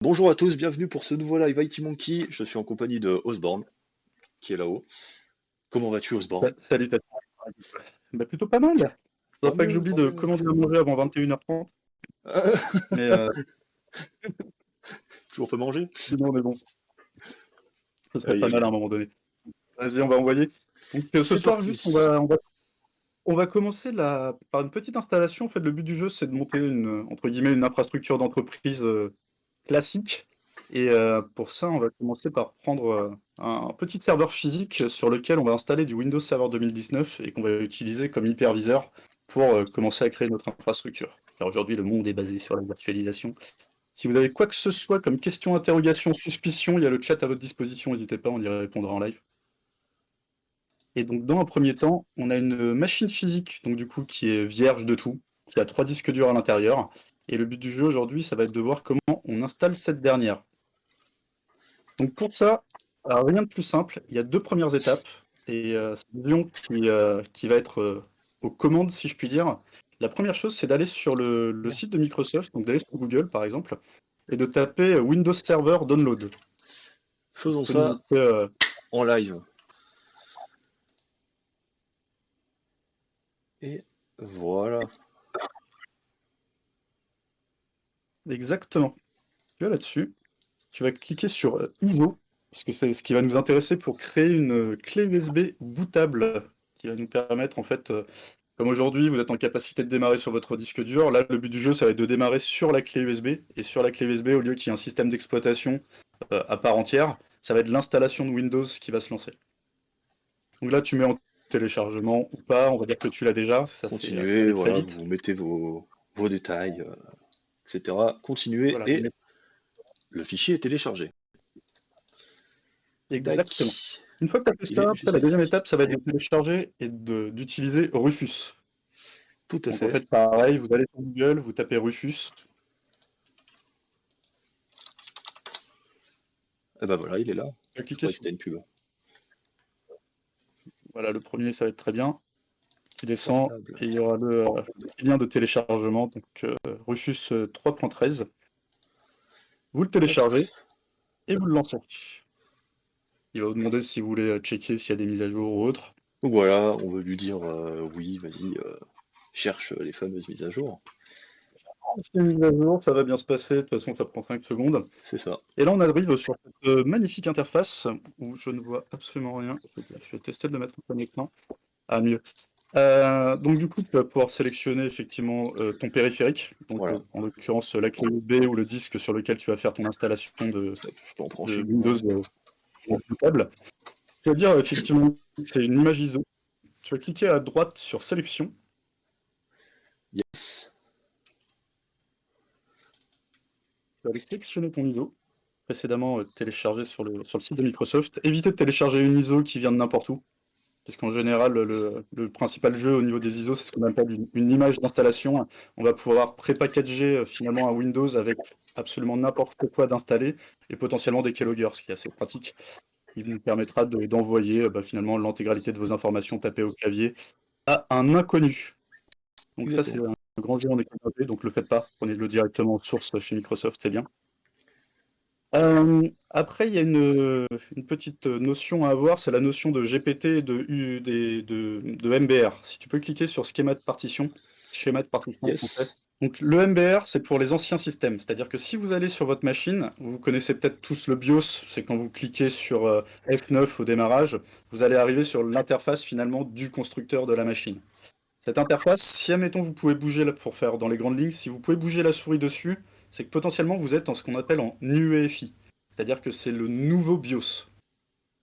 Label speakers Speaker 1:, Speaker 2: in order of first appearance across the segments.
Speaker 1: Bonjour à tous, bienvenue pour ce nouveau live IT Monkey. Je suis en compagnie de Osborne, qui est là-haut. Comment vas-tu, Osborne?
Speaker 2: Salut, bah, plutôt pas mal.
Speaker 1: Tant
Speaker 2: Faudra pas que
Speaker 1: mieux,
Speaker 2: j'oublie
Speaker 1: tant
Speaker 2: de
Speaker 1: mieux.
Speaker 2: commander à manger avant 21h30, mais
Speaker 1: Toujours pas mangé?
Speaker 2: sinon on est bon. Ce serait
Speaker 1: Aïe,
Speaker 2: pas
Speaker 1: aïe,
Speaker 2: mal à un
Speaker 1: aïe.
Speaker 2: moment donné. Vas-y, on va envoyer. Donc ce
Speaker 1: C'est
Speaker 2: soir, juste,
Speaker 1: parti.
Speaker 2: on va commencer par une petite installation. En fait, le but du jeu, c'est de monter entre guillemets, une infrastructure d'entreprise classique. Et pour ça, on va commencer par prendre un petit serveur physique sur lequel on va installer du Windows Server 2019 et qu'on va utiliser comme hyperviseur pour commencer à créer notre infrastructure. Car aujourd'hui, le monde est basé sur la virtualisation. Si vous avez quoi que ce soit comme question, interrogation, suspicion, il y a le chat à votre disposition, n'hésitez pas, on y répondra en live. Et donc dans un premier temps, on a une machine physique, donc du coup qui est vierge de tout, qui a 3 disques durs à l'intérieur. Et le but du jeu aujourd'hui, ça va être de voir comment on installe cette dernière. Donc pour ça, alors rien de plus simple, il y a 2 premières étapes, et c'est Lyon qui va être aux commandes, si je puis dire. La première chose, c'est d'aller sur le site de Microsoft, donc d'aller sur Google par exemple, et de taper Windows Server Download. Je
Speaker 1: Faisons
Speaker 2: peux nous
Speaker 1: ça
Speaker 2: montrer,
Speaker 1: en live. Et voilà.
Speaker 2: exactement. Tu vas là-dessus, tu vas cliquer sur ISO, parce que c'est ce qui va nous intéresser pour créer une clé USB bootable, qui va nous permettre en fait, comme aujourd'hui vous êtes en capacité de démarrer sur votre disque dur, là le but du jeu ça va être de démarrer sur la clé USB, et sur la clé USB au lieu qu'il y ait un système d'exploitation à part entière, ça va être l'installation de Windows qui va se lancer. Donc là tu mets en téléchargement ou pas, on va dire que tu l'as déjà, ça va
Speaker 1: Continuez,
Speaker 2: aller très
Speaker 1: voilà,
Speaker 2: vite.
Speaker 1: vous mettez vos détails, etc. Continuez
Speaker 2: Voilà,
Speaker 1: et le fichier est téléchargé. Tac.
Speaker 2: exactement. Une fois que tu as fait
Speaker 1: Il
Speaker 2: ça,
Speaker 1: est
Speaker 2: après,
Speaker 1: juste
Speaker 2: la deuxième
Speaker 1: ici.
Speaker 2: étape, ça va être de télécharger et d'utiliser Rufus.
Speaker 1: Tout à
Speaker 2: Donc en
Speaker 1: fait.
Speaker 2: fait, pareil, vous allez sur Google, vous tapez Rufus.
Speaker 1: Ah bah voilà, il est là.
Speaker 2: Vous
Speaker 1: Je
Speaker 2: cliquez
Speaker 1: croyais que
Speaker 2: sur.
Speaker 1: c'était une pub.
Speaker 2: Voilà, le premier, ça va être très bien. Qui descend
Speaker 1: Portable.
Speaker 2: et il y aura le petit lien de téléchargement, donc Rufus 3.13. Vous le
Speaker 1: Hop.
Speaker 2: téléchargez et vous le lancez. Il va vous demander si vous voulez checker s'il y a des mises à jour ou autre.
Speaker 1: Donc voilà, on veut lui dire oui, vas-y, cherche les fameuses mises à jour.
Speaker 2: Si mise à jour, ça va bien se passer. De toute façon, ça prend 5 secondes.
Speaker 1: C'est ça.
Speaker 2: Et là, on arrive sur cette magnifique interface où je ne vois absolument rien. Je vais tester de le mettre en plein écran. Ah, mieux. Donc du coup, tu vas pouvoir sélectionner effectivement ton périphérique, donc
Speaker 1: Voilà.
Speaker 2: en l'occurrence la clé USB ou le disque sur lequel tu vas faire ton installation
Speaker 1: Hop, je peux en
Speaker 2: de
Speaker 1: brancher une
Speaker 2: Windows
Speaker 1: main.
Speaker 2: portable. Tu vas dire effectivement que c'est une image ISO. Tu vas cliquer à droite sur sélection.
Speaker 1: Yes.
Speaker 2: Tu vas aller sélectionner ton ISO, précédemment téléchargé sur le site de Microsoft. Évitez de télécharger une ISO qui vient de n'importe où. Parce qu'en général, le principal jeu au niveau des ISO, c'est ce qu'on appelle une image d'installation. On va pouvoir pré-packager finalement un Windows avec absolument n'importe quoi d'installer et potentiellement des keyloggers, ce qui est assez pratique. Il nous permettra d'envoyer finalement l'intégralité de vos informations tapées au clavier à un inconnu. Donc ça, c'est
Speaker 1: Exactement.
Speaker 2: un grand jeu en équipe, donc le faites pas. Prenez-le directement en source chez Microsoft, c'est bien. Après, il y a une petite notion à avoir, c'est la notion de GPT et de MBR. Si tu peux cliquer sur schéma de partition en français.
Speaker 1: Yes.
Speaker 2: Donc le MBR, c'est pour les anciens systèmes, c'est-à-dire que si vous allez sur votre machine, vous connaissez peut-être tous le BIOS, c'est quand vous cliquez sur F9 au démarrage, vous allez arriver sur l'interface finalement du constructeur de la machine. Cette interface, si admettons vous pouvez bouger là pour faire dans les grandes lignes, si vous pouvez bouger la souris dessus, c'est que potentiellement vous êtes dans ce qu'on appelle en UEFI, c'est-à-dire que c'est le nouveau BIOS.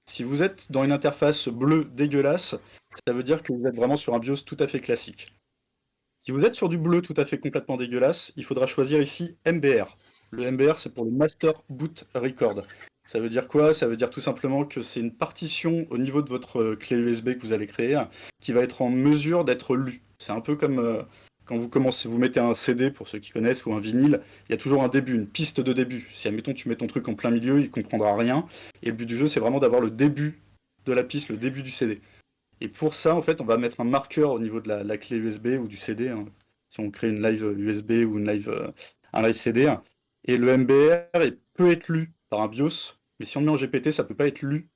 Speaker 2: Si vous êtes dans une interface bleue dégueulasse, ça veut dire que vous êtes vraiment sur un BIOS tout à fait classique. Si vous êtes sur du bleu tout à fait complètement dégueulasse, il faudra choisir ici MBR. Le MBR, c'est pour le Master Boot Record. Ça veut dire quoi? Ça veut dire tout simplement que c'est une partition au niveau de votre clé USB que vous allez créer qui va être en mesure d'être lue. C'est un peu comme quand vous commencez, vous mettez un CD pour ceux qui connaissent ou un vinyle, il y a toujours un début, une piste de début. Si admettons tu mets ton truc en plein milieu, il comprendra rien. Et le but du jeu, c'est vraiment d'avoir le début de la piste, le début du CD. Et pour ça, en fait, on va mettre un marqueur au niveau de la clé USB ou du CD, hein, si on crée une live USB ou un live CD. Et le MBR est peut être lu par un BIOS, mais si on le met en GPT, ça peut pas être lu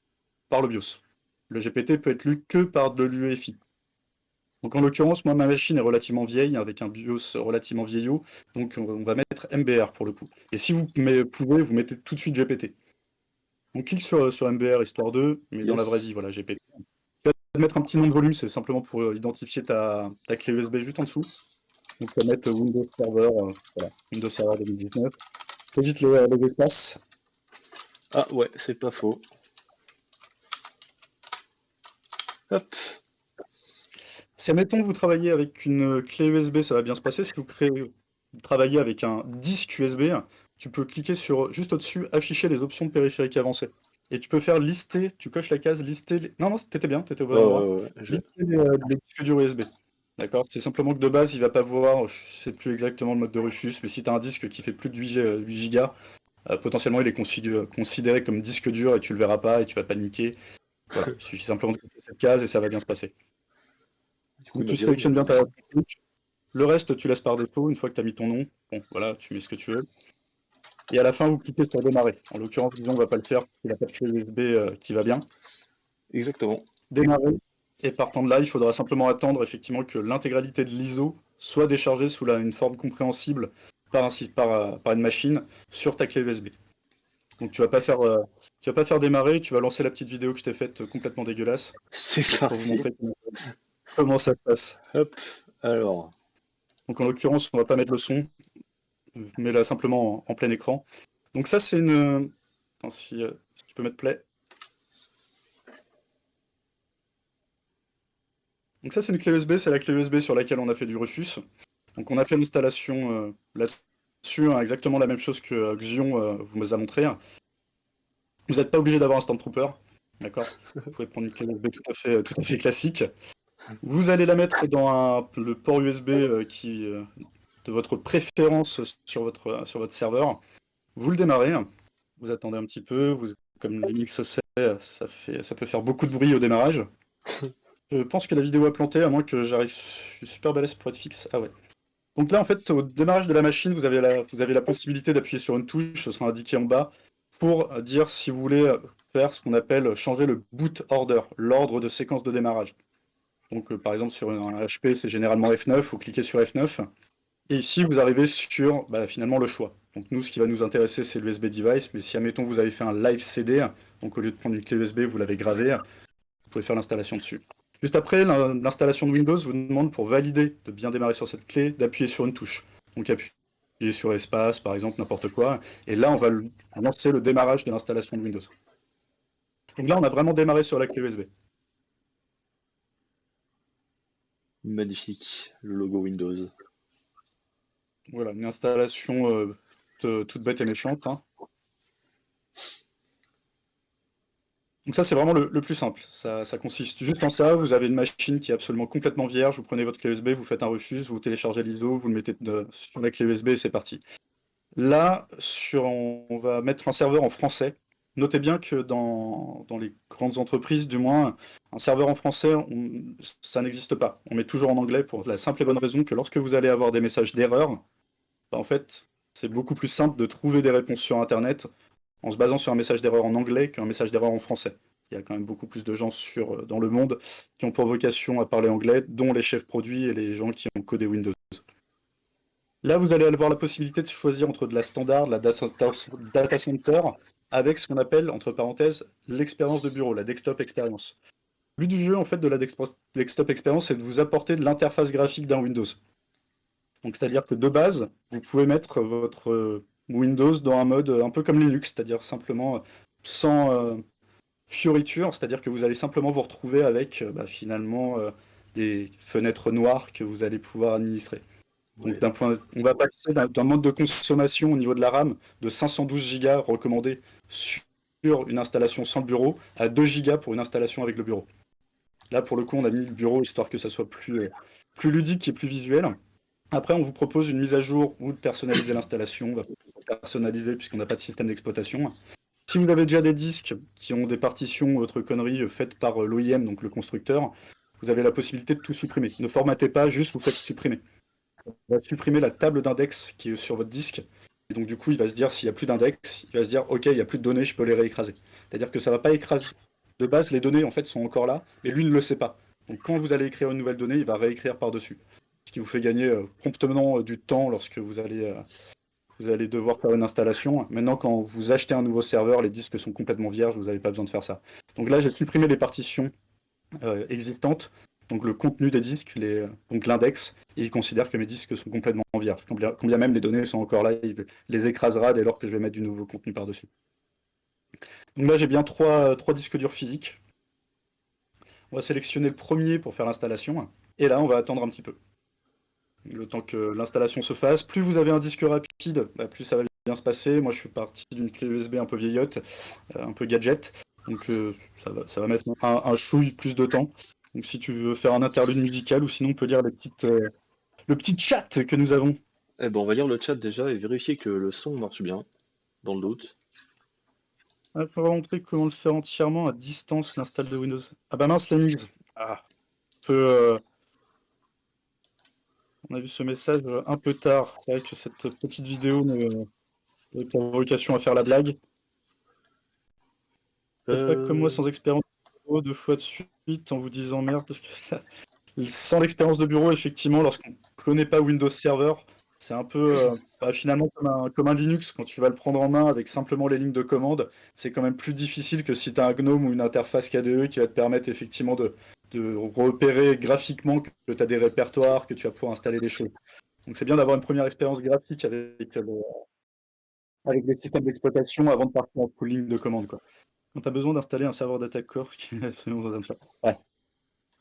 Speaker 2: par le BIOS. Le GPT peut être lu que par de l'UEFI. Donc en l'occurrence, moi ma machine est relativement vieille, avec un BIOS relativement vieillot, donc on va mettre MBR pour le coup. Et si vous pouvez, vous mettez tout de suite GPT. On clique sur MBR histoire 2, mais dans la vraie vie,
Speaker 1: Yes.
Speaker 2: voilà, GPT. Tu vas mettre un petit nom de volume, c'est simplement pour identifier ta clé USB juste en dessous. Donc tu vas mettre Windows Server, voilà, Windows Server 2019. T'évites les espaces.
Speaker 1: Ah ouais, c'est pas faux. Hop.
Speaker 2: Si admettons vous travaillez avec une clé USB, ça va bien se passer. Si vous travaillez avec un disque USB, tu peux cliquer sur juste au-dessus, afficher les options de périphériques avancées. Et tu peux faire lister, tu coches la case lister. Non, non, t'étais bien, t'étais au bon endroit.
Speaker 1: Ouais,
Speaker 2: Lister les disques durs USB. D'accord? C'est simplement que de base, il va pas voir, je sais plus exactement le mode de Rufus, mais si tu as un disque qui fait plus de 8 Go, potentiellement il est considéré comme disque dur et tu le verras pas et tu vas paniquer. Voilà, il suffit simplement de cocher cette case et ça va bien se passer.
Speaker 1: du coup,
Speaker 2: Donc
Speaker 1: il m'a
Speaker 2: tu
Speaker 1: viré mon
Speaker 2: sélectionnes bien ta
Speaker 1: PC.
Speaker 2: cartouche. Le reste, tu laisses par défaut une fois que tu as mis ton nom. Bon, voilà, tu mets ce que tu veux. Et à la fin, vous cliquez sur démarrer. En l'occurrence, disons, on va pas le faire parce qu'il n'a pas de clé USB qui va bien.
Speaker 1: Exactement.
Speaker 2: Démarrer. Et partant de là, il faudra simplement attendre effectivement que l'intégralité de l'ISO soit déchargée sous une forme compréhensible par une machine sur ta clé USB. Donc tu vas pas faire démarrer, tu vas lancer la petite vidéo que je t'ai faite complètement dégueulasse.
Speaker 1: C'est
Speaker 2: C'est pour vous
Speaker 1: parti.
Speaker 2: montrer comment ça se passe.
Speaker 1: Hop. Alors.
Speaker 2: Donc en l'occurrence, on va pas mettre le son, mais là simplement en plein écran. Donc ça c'est une... Attends, si tu peux mettre play. Donc ça c'est une clé USB, c'est la clé USB sur laquelle on a fait du Rufus. Donc on a fait l'installation là-dessus, hein, exactement la même chose que Xion vous nous a montré. Vous n'êtes pas obligé d'avoir un Stormtrooper, d'accord? Vous pouvez prendre une clé USB tout à fait classique. Vous allez la mettre dans le port USB de votre préférence sur votre serveur. Vous le démarrez, vous attendez un petit peu, comme Linux sait, ça peut faire beaucoup de bruit au démarrage. Je pense que la vidéo a planté, à moins que j'arrive. Je suis super balèze pour être fixe. Ah ouais. Donc là, en fait, au démarrage de la machine, vous avez la possibilité d'appuyer sur une touche, ce sera indiqué en bas, pour dire si vous voulez faire ce qu'on appelle changer le boot order, l'ordre de séquence de démarrage. Donc par exemple, sur un HP, c'est généralement F9, vous cliquez sur F9, et ici, vous arrivez sur finalement le choix. Donc nous, ce qui va nous intéresser, c'est l'USB device, mais si, admettons, vous avez fait un live CD, donc au lieu de prendre une clé USB, vous l'avez gravé, vous pouvez faire l'installation dessus. Juste après, l'installation de Windows vous demande, pour valider de bien démarrer sur cette clé, d'appuyer sur une touche. Donc appuyer sur espace, par exemple, n'importe quoi. Et là, on va lancer le démarrage de l'installation de Windows. Donc là, on a vraiment démarré sur la clé USB.
Speaker 1: Magnifique. Le logo Windows.
Speaker 2: Voilà, une installation toute bête et méchante, hein. Donc ça, c'est vraiment le plus simple. Ça consiste juste en ça. Vous avez une machine qui est absolument complètement vierge. Vous prenez votre clé USB, vous faites un refus, vous téléchargez l'ISO, vous le mettez sur la clé USB et c'est parti. Là, on va mettre un serveur en français. Notez bien que dans les grandes entreprises, du moins, un serveur en français, ça n'existe pas. On met toujours en anglais pour la simple et bonne raison que lorsque vous allez avoir des messages d'erreur, en fait, c'est beaucoup plus simple de trouver des réponses sur Internet en se basant sur un message d'erreur en anglais qu'un message d'erreur en français. Il y a quand même beaucoup plus de gens dans le monde qui ont pour vocation à parler anglais, dont les chefs produits et les gens qui ont codé Windows. Là, vous allez avoir la possibilité de choisir entre de la standard, de la data center, avec ce qu'on appelle, entre parenthèses, l'expérience de bureau, la desktop experience. Le but du jeu, en fait, de la desktop experience, c'est de vous apporter de l'interface graphique d'un Windows. Donc, c'est-à-dire que de base, vous pouvez mettre votre Windows dans un mode un peu comme Linux, c'est-à-dire simplement sans fioriture, c'est-à-dire que vous allez simplement vous retrouver avec finalement des fenêtres noires que vous allez pouvoir administrer. Donc
Speaker 1: Ouais.
Speaker 2: on va passer d'un mode de consommation au niveau de la RAM de 512 Go recommandé sur une installation sans le bureau à 2 Go pour une installation avec le bureau. Là, pour le coup, on a mis le bureau histoire que ça soit plus ludique et plus visuel. Après, on vous propose une mise à jour ou de personnaliser l'installation. On va personnaliser puisqu'on n'a pas de système d'exploitation. Si vous avez déjà des disques qui ont des partitions ou autres conneries faites par l'OIM, donc le constructeur, vous avez la possibilité de tout supprimer. Ne formatez pas, juste vous faites supprimer. On va supprimer la table d'index qui est sur votre disque donc du coup, il va se dire, s'il n'y a plus d'index, il va se dire, OK, il n'y a plus de données, je peux les réécraser. C'est-à-dire que ça ne va pas écraser. De base, les données, en fait, sont encore là, mais lui ne le sait pas. Donc quand vous allez écrire une nouvelle donnée, il va réécrire par-dessus. Ce qui vous fait gagner promptement du temps lorsque vous allez devoir faire une installation. Maintenant, quand vous achetez un nouveau serveur, les disques sont complètement vierges, vous n'avez pas besoin de faire ça. Donc là, j'ai supprimé les partitions existantes, donc le contenu des disques, donc l'index, et il considère que mes disques sont complètement vierges. Quand bien même les données sont encore là, il les écrasera dès lors que je vais mettre du nouveau contenu par-dessus. Donc là, j'ai bien trois disques durs physiques. On va sélectionner le premier pour faire l'installation, et là, on va attendre un petit peu. Le temps que l'installation se fasse. Plus vous avez un disque rapide, plus ça va bien se passer. Moi, je suis parti d'une clé USB un peu vieillotte, un peu gadget, donc ça va mettre un chouille plus de temps. Donc si tu veux faire un interlude musical, ou sinon on peut lire le petit chat que nous avons.
Speaker 1: Eh ben, on va lire le chat déjà et vérifier que le son marche bien, dans le doute.
Speaker 2: Il faut montrer comment le faire entièrement à distance, l'install de Windows. Ah bah mince, la mise. Ah, on a vu ce message un peu tard. C'est vrai que cette petite vidéo n'a pas vocation à faire la blague. Faites pas comme moi sans expérience de bureau 2 fois de suite en vous disant merde. Sans l'expérience de bureau, effectivement, lorsqu'on ne connaît pas Windows Server, c'est un peu finalement comme un Linux. Quand tu vas le prendre en main avec simplement les lignes de commande, c'est quand même plus difficile que si tu as un GNOME ou une interface KDE qui va te permettre effectivement de repérer graphiquement que tu as des répertoires, que tu vas pouvoir installer des choses. Donc c'est bien d'avoir une première expérience graphique avec des systèmes d'exploitation avant de partir en full ligne de commande, quoi. Tu as besoin d'installer un serveur d'attaque core qui est absolument dans un chat. Ouais.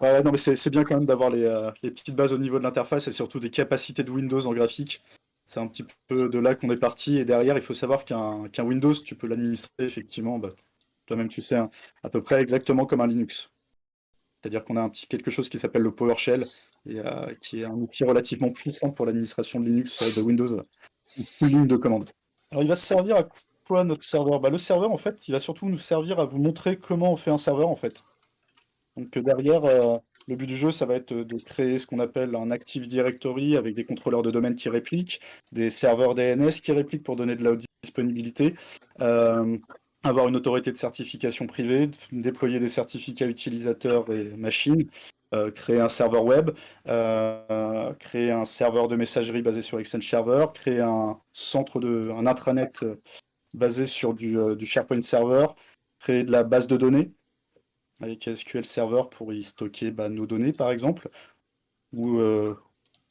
Speaker 2: Ouais, non, mais c'est bien quand même d'avoir les petites bases au niveau de l'interface et surtout des capacités de Windows en graphique. C'est un petit peu de là qu'on est parti. Et derrière, il faut savoir qu'un Windows, tu peux l'administrer effectivement, toi-même tu sais, hein, à peu près exactement comme un Linux. C'est-à-dire qu'on a quelque chose qui s'appelle le PowerShell, et, qui est un outil relativement puissant pour l'administration de Linux, de Windows, une ligne de commande. Alors, il va se servir à quoi notre serveur? Le serveur, en fait, il va surtout nous servir à vous montrer comment on fait un serveur, en fait. Donc derrière, le but du jeu, ça va être de créer ce qu'on appelle un Active Directory avec des contrôleurs de domaine qui répliquent, des serveurs DNS qui répliquent pour donner de la haute disponibilité, euh, avoir une autorité de certification privée, déployer des certificats utilisateurs et machines, créer un serveur web, créer un serveur de messagerie basé sur Exchange Server, créer un intranet basé sur du SharePoint Server, créer de la base de données avec SQL Server pour y stocker nos données, par exemple, ou, euh,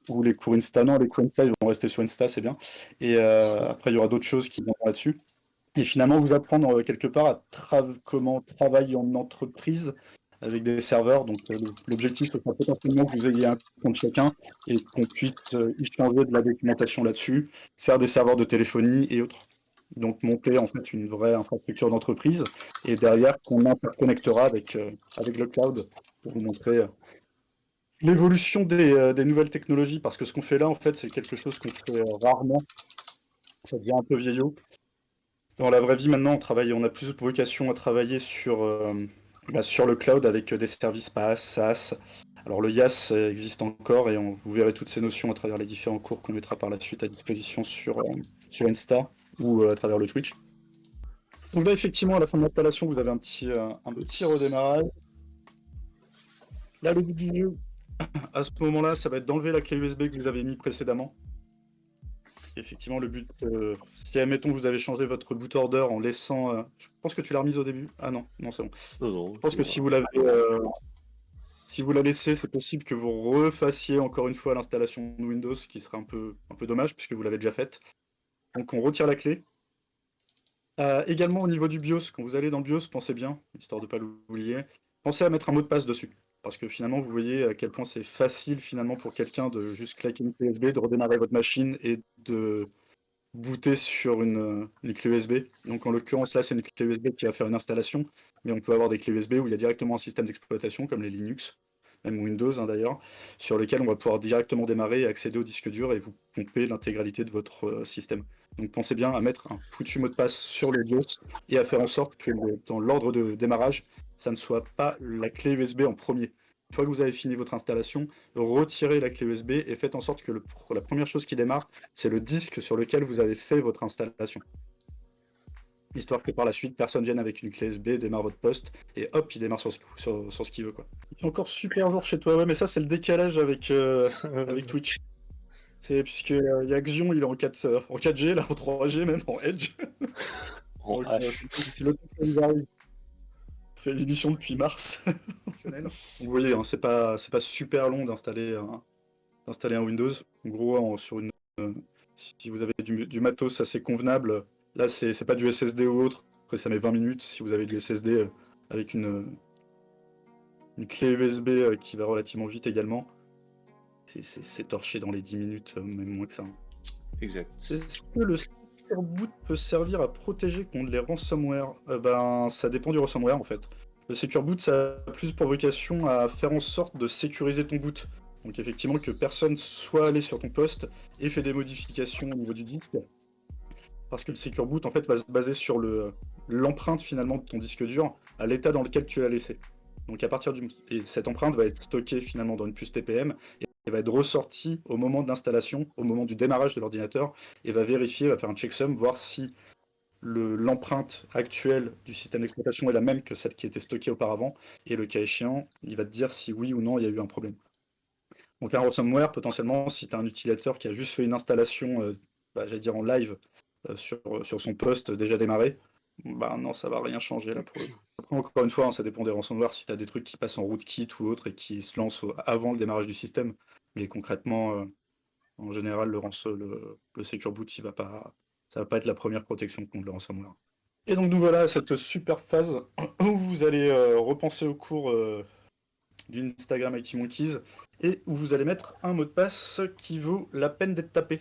Speaker 2: ou les cours Insta. Non, les cours Insta, ils vont rester sur Insta, c'est bien. Et après, il y aura d'autres choses qui viendront là-dessus. Et finalement, vous apprendre quelque part à comment travailler en entreprise avec des serveurs. Donc, l'objectif, ce sera potentiellement que vous ayez un compte chacun et qu'on puisse échanger de la documentation là-dessus, faire des serveurs de téléphonie et autres. Donc, monter en fait une vraie infrastructure d'entreprise et derrière qu'on interconnectera avec le cloud pour vous montrer l'évolution des nouvelles technologies. Parce que ce qu'on fait là, en fait, c'est quelque chose qu'on fait rarement. Ça devient un peu vieillot. Dans la vraie vie, maintenant, on a plus vocation à travailler sur le cloud avec des services PaaS, SaaS. Alors le IaaS existe encore et vous verrez toutes ces notions à travers les différents cours qu'on mettra par la suite à disposition sur Insta ou à travers le Twitch. Donc là, effectivement, à la fin de l'installation, vous avez un petit redémarrage. Là, le but du jeu, à ce moment-là, ça va être d'enlever la clé USB que vous avez mis précédemment. Effectivement, le but, si admettons vous avez changé votre boot order en laissant, je pense que tu l'as remise au début. Ah non, non c'est bon.
Speaker 1: Non, non,
Speaker 2: Je pense que si vous la laissez, c'est possible que vous refassiez encore une fois l'installation de Windows, ce qui serait un peu dommage puisque vous l'avez déjà faite. Donc on retire la clé. Également au niveau du BIOS, quand vous allez dans le BIOS, pensez bien, histoire de ne pas l'oublier, pensez à mettre un mot de passe dessus. Parce que finalement, vous voyez à quel point c'est facile finalement pour quelqu'un de juste claquer une clé USB, de redémarrer votre machine et de booter sur une clé USB. Donc en l'occurrence là c'est une clé USB qui va faire une installation, mais on peut avoir des clés USB où il y a directement un système d'exploitation comme les Linux, même Windows d'ailleurs, sur lesquels on va pouvoir directement démarrer et accéder au disque dur et vous pomper l'intégralité de votre système. Donc pensez bien à mettre un foutu mot de passe sur le BIOS et à faire en sorte que dans l'ordre de démarrage, ça ne soit pas la clé USB en premier. Une fois que vous avez fini votre installation, retirez la clé USB et faites en sorte que la première chose qui démarre, c'est le disque sur lequel vous avez fait votre installation. Histoire que par la suite, personne vienne avec une clé USB, démarre votre poste, et hop, il démarre sur ce qu'il veut, quoi. Il fait encore super jour chez toi, ouais, mais ça, c'est le décalage avec Twitch. C'est puisque y a Xion, il est en 4G, là, en 3G même, en Edge.
Speaker 1: En
Speaker 2: Donc,
Speaker 1: H.
Speaker 2: c'est le temps que ça nous arrive. On fait l'émission depuis mars. Donc, vous voyez, hein, c'est pas super long d'installer un Windows. En gros, si vous avez du matos assez convenable, là, c'est pas du SSD ou autre. Après, ça met 20 minutes. Si vous avez du SSD avec une clé USB qui va relativement vite également, c'est torché dans les 10 minutes, même moins que ça.
Speaker 1: Exact.
Speaker 2: Est-ce que le Secure Boot peut servir à protéger contre les ransomware? Ben, ça dépend du ransomware en fait. Le Secure Boot, ça a plus pour vocation à faire en sorte de sécuriser ton boot. Donc effectivement que personne soit allé sur ton poste et fait des modifications au niveau du disque. Parce que le Secure Boot en fait va se baser sur l'empreinte finalement de ton disque dur à l'état dans lequel tu l'as laissé. Donc à partir et cette empreinte va être stockée finalement dans une puce TPM et va être ressortie au moment de l'installation, au moment du démarrage de l'ordinateur, et va vérifier, va faire un checksum, voir si l'empreinte actuelle du système d'exploitation est la même que celle qui était stockée auparavant, et le cas échéant, il va te dire si oui ou non il y a eu un problème. Donc un ransomware, potentiellement, si tu as un utilisateur qui a juste fait une installation, j'allais dire en live, sur son poste déjà démarré, bah non, ça va rien changer là pour le coup. Après, encore une fois, hein, ça dépend des ransomware, si tu as des trucs qui passent en rootkit ou autre et qui se lancent avant le démarrage du système. Mais concrètement, en général, le Secure Boot, ça va pas être la première protection contre le ransomware. Et donc nous voilà à cette super phase où vous allez repenser au cours d'une Instagram IT Monkeys et où vous allez mettre un mot de passe qui vaut la peine d'être tapé.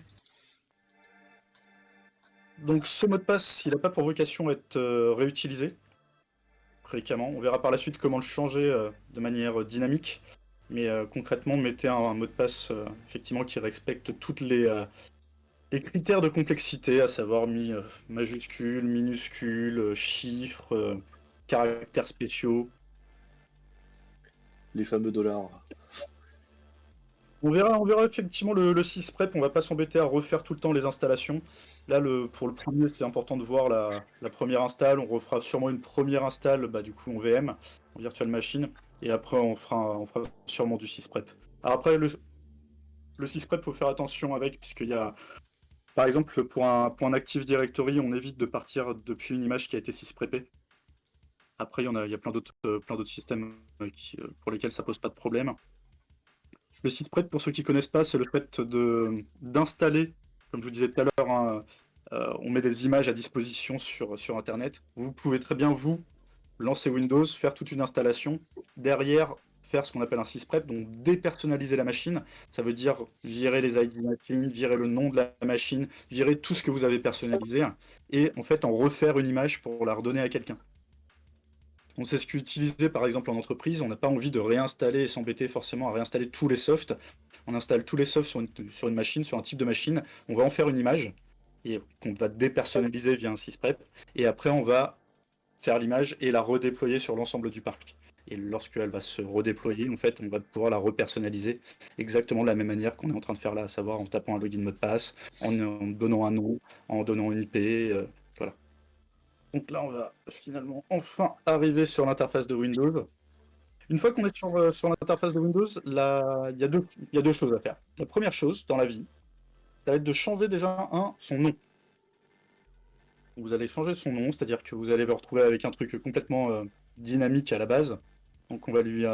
Speaker 2: Donc ce mot de passe, il n'a pas pour vocation à être réutilisé fréquemment. On verra par la suite comment le changer de manière dynamique. Mais concrètement, mettez un mot de passe effectivement qui respecte toutes les critères de complexité, à savoir majuscules, minuscules, chiffres, caractères spéciaux.
Speaker 1: Les fameux dollars.
Speaker 2: On verra effectivement le sysprep, on va pas s'embêter à refaire tout le temps les installations. Là, pour le premier, c'est important de voir la première install. On refera sûrement une première install, du coup en VM, en virtual machine, et après on fera sûrement du sysprep. Alors après, le sysprep, faut faire attention avec, puisqu'il y a, par exemple, pour un Active Directory, on évite de partir depuis une image qui a été sysprepée. Après, il y a plein d'autres systèmes pour lesquels ça pose pas de problème. Le sysprep, pour ceux qui ne connaissent pas, c'est le fait d'installer, comme je vous disais tout à l'heure, hein, on met des images à disposition sur Internet. Vous pouvez très bien, vous, lancer Windows, faire toute une installation, derrière faire ce qu'on appelle un sysprep, donc dépersonnaliser la machine. Ça veut dire virer les ID machine, virer le nom de la machine, virer tout ce que vous avez personnalisé, et en fait en refaire une image pour la redonner à quelqu'un. On sait ce qu'utiliser par exemple en entreprise, on n'a pas envie de réinstaller et s'embêter forcément à réinstaller tous les softs. On installe tous les softs sur une machine, sur un type de machine, on va en faire une image et qu'on va dépersonnaliser via un sysprep, et après on va faire l'image et la redéployer sur l'ensemble du parc. Et lorsqu'elle va se redéployer, en fait, on va pouvoir la repersonnaliser exactement de la même manière qu'on est en train de faire là, à savoir en tapant un login mot de passe, en donnant un nom, en donnant une IP, voilà. Donc là, on va finalement enfin arriver sur l'interface de Windows. Une fois qu'on est sur l'interface de Windows, là, il y a deux choses à faire. La première chose dans la vie, ça va être de changer déjà son nom. Vous allez changer son nom, c'est-à-dire que vous allez vous retrouver avec un truc complètement dynamique à la base. Donc on va lui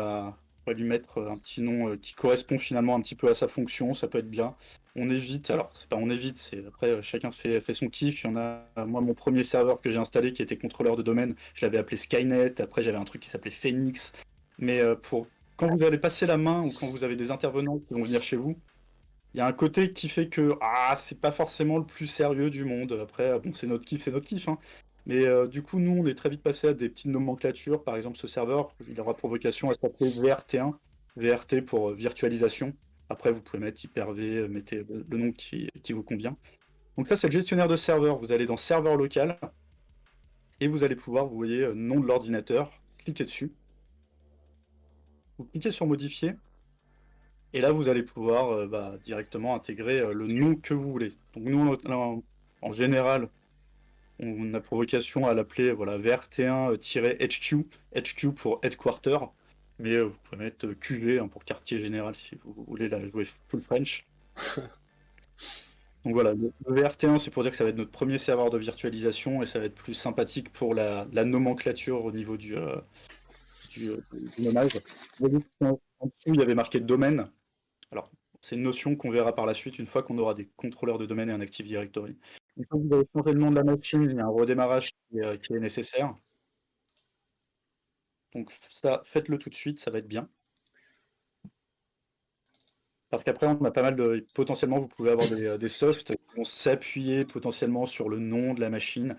Speaker 2: mettre un petit nom qui correspond finalement un petit peu à sa fonction, ça peut être bien. On évite, alors c'est pas on évite, c'est après chacun fait son kiff. Il y en a, moi mon premier serveur que j'ai installé qui était contrôleur de domaine, je l'avais appelé Skynet, après j'avais un truc qui s'appelait Phoenix. Mais quand vous allez passer la main ou quand vous avez des intervenants qui vont venir chez vous, il y a un côté qui fait que c'est pas forcément le plus sérieux du monde. Après, bon, c'est notre kiff, hein. Mais du coup, nous, on est très vite passé à des petites nomenclatures. Par exemple, ce serveur, il aura pour vocation à s'appeler VRT1, VRT pour virtualisation. Après, vous pouvez mettre Hyper-V, mettez le nom qui vous convient. Donc ça, c'est le gestionnaire de serveur. Vous allez dans serveur local et vous allez pouvoir, vous voyez, nom de l'ordinateur, cliquez dessus. vous cliquez sur modifier, et là vous allez pouvoir directement intégrer le nom que vous voulez. Donc nous en général, on a pour vocation à l'appeler voilà, VRT1-HQ, HQ pour Headquarter, mais vous pouvez mettre QG hein, pour quartier général si vous voulez la jouer full French. Donc voilà, le VRT1 c'est pour dire que ça va être notre premier serveur de virtualisation et ça va être plus sympathique pour la nomenclature au niveau du nommage. En dessous il y avait marqué domaine. Alors c'est une notion qu'on verra par la suite une fois qu'on aura des contrôleurs de domaine et un Active Directory. Une fois que vous avez changé le nom de la machine, il y a un redémarrage qui est nécessaire. Donc ça, faites-le tout de suite, ça va être bien. Parce qu'après, on a pas mal de... Potentiellement, vous pouvez avoir des softs qui vont s'appuyer potentiellement sur le nom de la machine.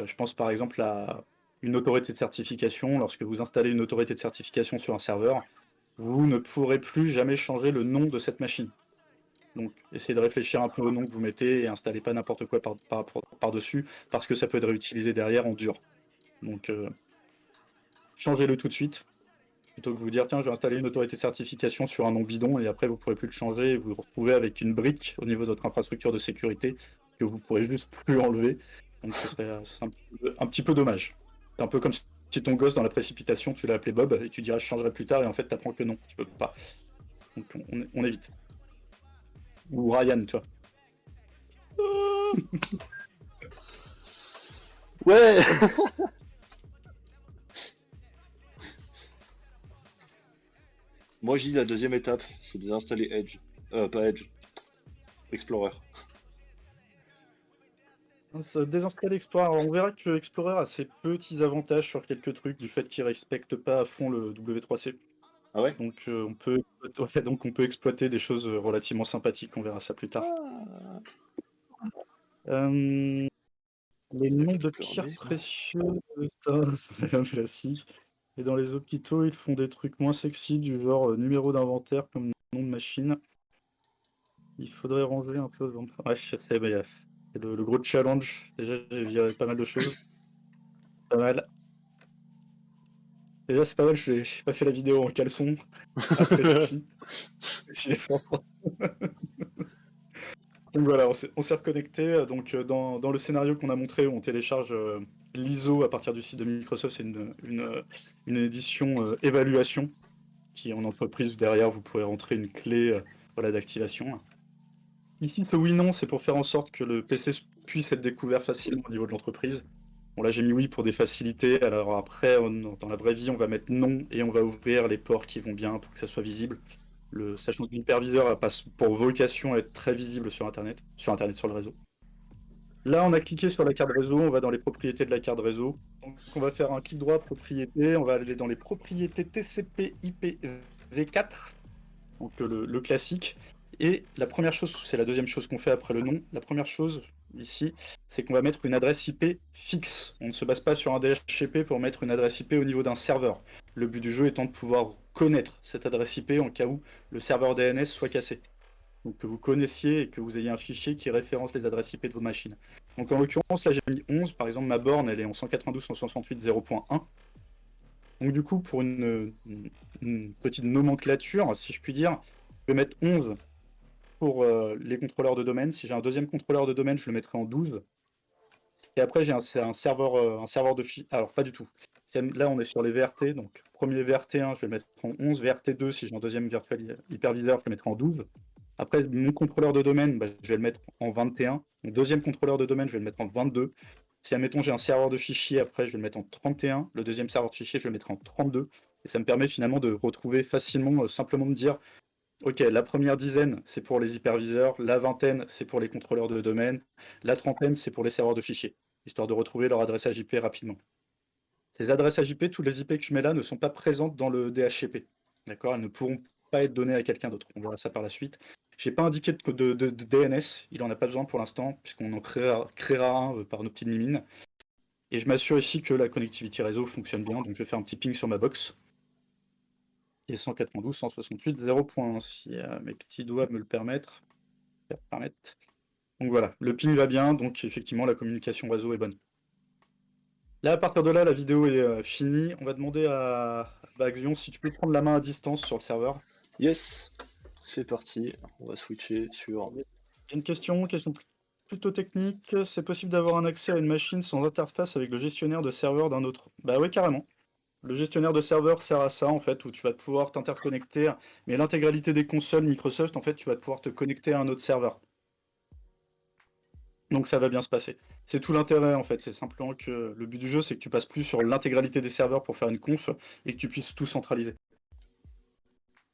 Speaker 2: Je pense par exemple à une autorité de certification. Lorsque vous installez une autorité de certification sur un serveur, vous ne pourrez plus jamais changer le nom de cette machine. Donc, essayez de réfléchir un peu au nom que vous mettez et installez pas n'importe quoi par-dessus, parce que ça peut être réutilisé derrière en dur. Donc, changez-le tout de suite. Plutôt que vous dire, tiens, je vais installer une autorité de certification sur un nom bidon et après vous ne pourrez plus le changer et vous vous retrouvez avec une brique au niveau de votre infrastructure de sécurité que vous ne pourrez juste plus enlever. Donc ce serait un petit peu dommage. C'est un peu comme si ton gosse dans la précipitation, tu l'as appelé Bob et tu diras je changerai plus tard et en fait tu apprends que non, tu peux pas. Donc on évite. Ou Ryan, tu vois.
Speaker 1: Ouais. Moi, je dis la deuxième étape, c'est désinstaller Edge. Pas Edge. Explorer.
Speaker 2: Désinstaller Explorer. Alors, on verra que Explorer a ses petits avantages sur quelques trucs du fait qu'il ne respecte pas à fond le W3C.
Speaker 1: Ah ouais?
Speaker 2: Donc, on peut exploiter des choses relativement sympathiques, on verra ça plus tard. Les noms de pierres précieuses, c'est classique. Et dans les hôpitaux, ils font des trucs moins sexy, du genre numéro d'inventaire comme nom de machine. Il faudrait ranger un peu. Ouais, je sais, mais c'est le gros challenge. Déjà, j'ai viré pas mal de choses. Pas mal. Déjà, c'est pas mal, j'ai pas fait la vidéo en caleçon. Après, si. J'ai fort. Donc voilà, on s'est reconnecté. Donc dans le scénario qu'on a montré, où on télécharge l'ISO à partir du site de Microsoft, c'est une édition évaluation qui est en entreprise. Derrière, vous pourrez rentrer une clé voilà, d'activation. Ici, ce oui-non, c'est pour faire en sorte que le PC puisse être découvert facilement au niveau de l'entreprise. Bon, là, j'ai mis oui pour des facilités. Alors après, dans la vraie vie, on va mettre non et on va ouvrir les ports qui vont bien pour que ça soit visible. Sachant que l'hyperviseur a pour vocation à être très visible sur Internet, sur le réseau. Là, on a cliqué sur la carte réseau, on va dans les propriétés de la carte réseau. Donc, on va faire un clic droit propriété, on va aller dans les propriétés TCP IP v4, donc le classique. Et la première chose, c'est la deuxième chose qu'on fait après le nom. La première chose ici, c'est qu'on va mettre une adresse IP fixe. On ne se base pas sur un DHCP pour mettre une adresse IP au niveau d'un serveur. Le but du jeu étant de pouvoir connaître cette adresse IP en cas où le serveur DNS soit cassé. Donc que vous connaissiez et que vous ayez un fichier qui référence les adresses IP de vos machines. Donc en l'occurrence, là j'ai mis 11, par exemple ma borne elle est en 192.168.0.1. Donc du coup, pour une petite nomenclature, si je puis dire, je vais mettre 11 pour les contrôleurs de domaine. Si j'ai un deuxième contrôleur de domaine, je le mettrai en 12. Et après, j'ai un serveur de fichiers. Alors, pas du tout. Là, on est sur les VRT. Donc, premier VRT1, je vais le mettre en 11. VRT2, si j'ai un deuxième hyperviseur, je le mettrai en 12. Après, mon contrôleur de domaine, je vais le mettre en 21. Mon deuxième contrôleur de domaine, je vais le mettre en 22. Si, admettons, j'ai un serveur de fichiers, après, je vais le mettre en 31. Le deuxième serveur de fichiers, je vais le mettre en 32. Et ça me permet finalement de retrouver facilement, simplement me dire ok, la première dizaine, c'est pour les hyperviseurs, la vingtaine, c'est pour les contrôleurs de domaine, la trentaine, c'est pour les serveurs de fichiers, histoire de retrouver leur adressage IP rapidement. Ces adresses IP, tous les IP que je mets là ne sont pas présentes dans le DHCP. D'accord? Elles ne pourront pas être données à quelqu'un d'autre. On verra ça par la suite. Je n'ai pas indiqué de DNS, il n'en a pas besoin pour l'instant, puisqu'on en créera un par nos petites mimines. Et je m'assure ici que la connectivité réseau fonctionne bien, donc je vais faire un petit ping sur ma box. Et 192, 168, 0.1, si mes petits doigts me le permettent. Donc voilà, le ping va bien, donc effectivement la communication réseau est bonne. Là, à partir de là, la vidéo est finie. On va demander à Bah, Xion, si tu peux prendre la main à distance sur le serveur.
Speaker 1: Yes, c'est parti. On va switcher sur.
Speaker 2: Il y a une question plutôt technique. C'est possible d'avoir un accès à une machine sans interface avec le gestionnaire de serveur d'un autre? Bah oui, carrément. Le gestionnaire de serveur sert à ça, en fait, où tu vas pouvoir t'interconnecter, mais l'intégralité des consoles Microsoft, en fait, tu vas pouvoir te connecter à un autre serveur. Donc ça va bien se passer. C'est tout l'intérêt, en fait. C'est simplement que le but du jeu, c'est que tu passes plus sur l'intégralité des serveurs pour faire une conf et que tu puisses tout centraliser.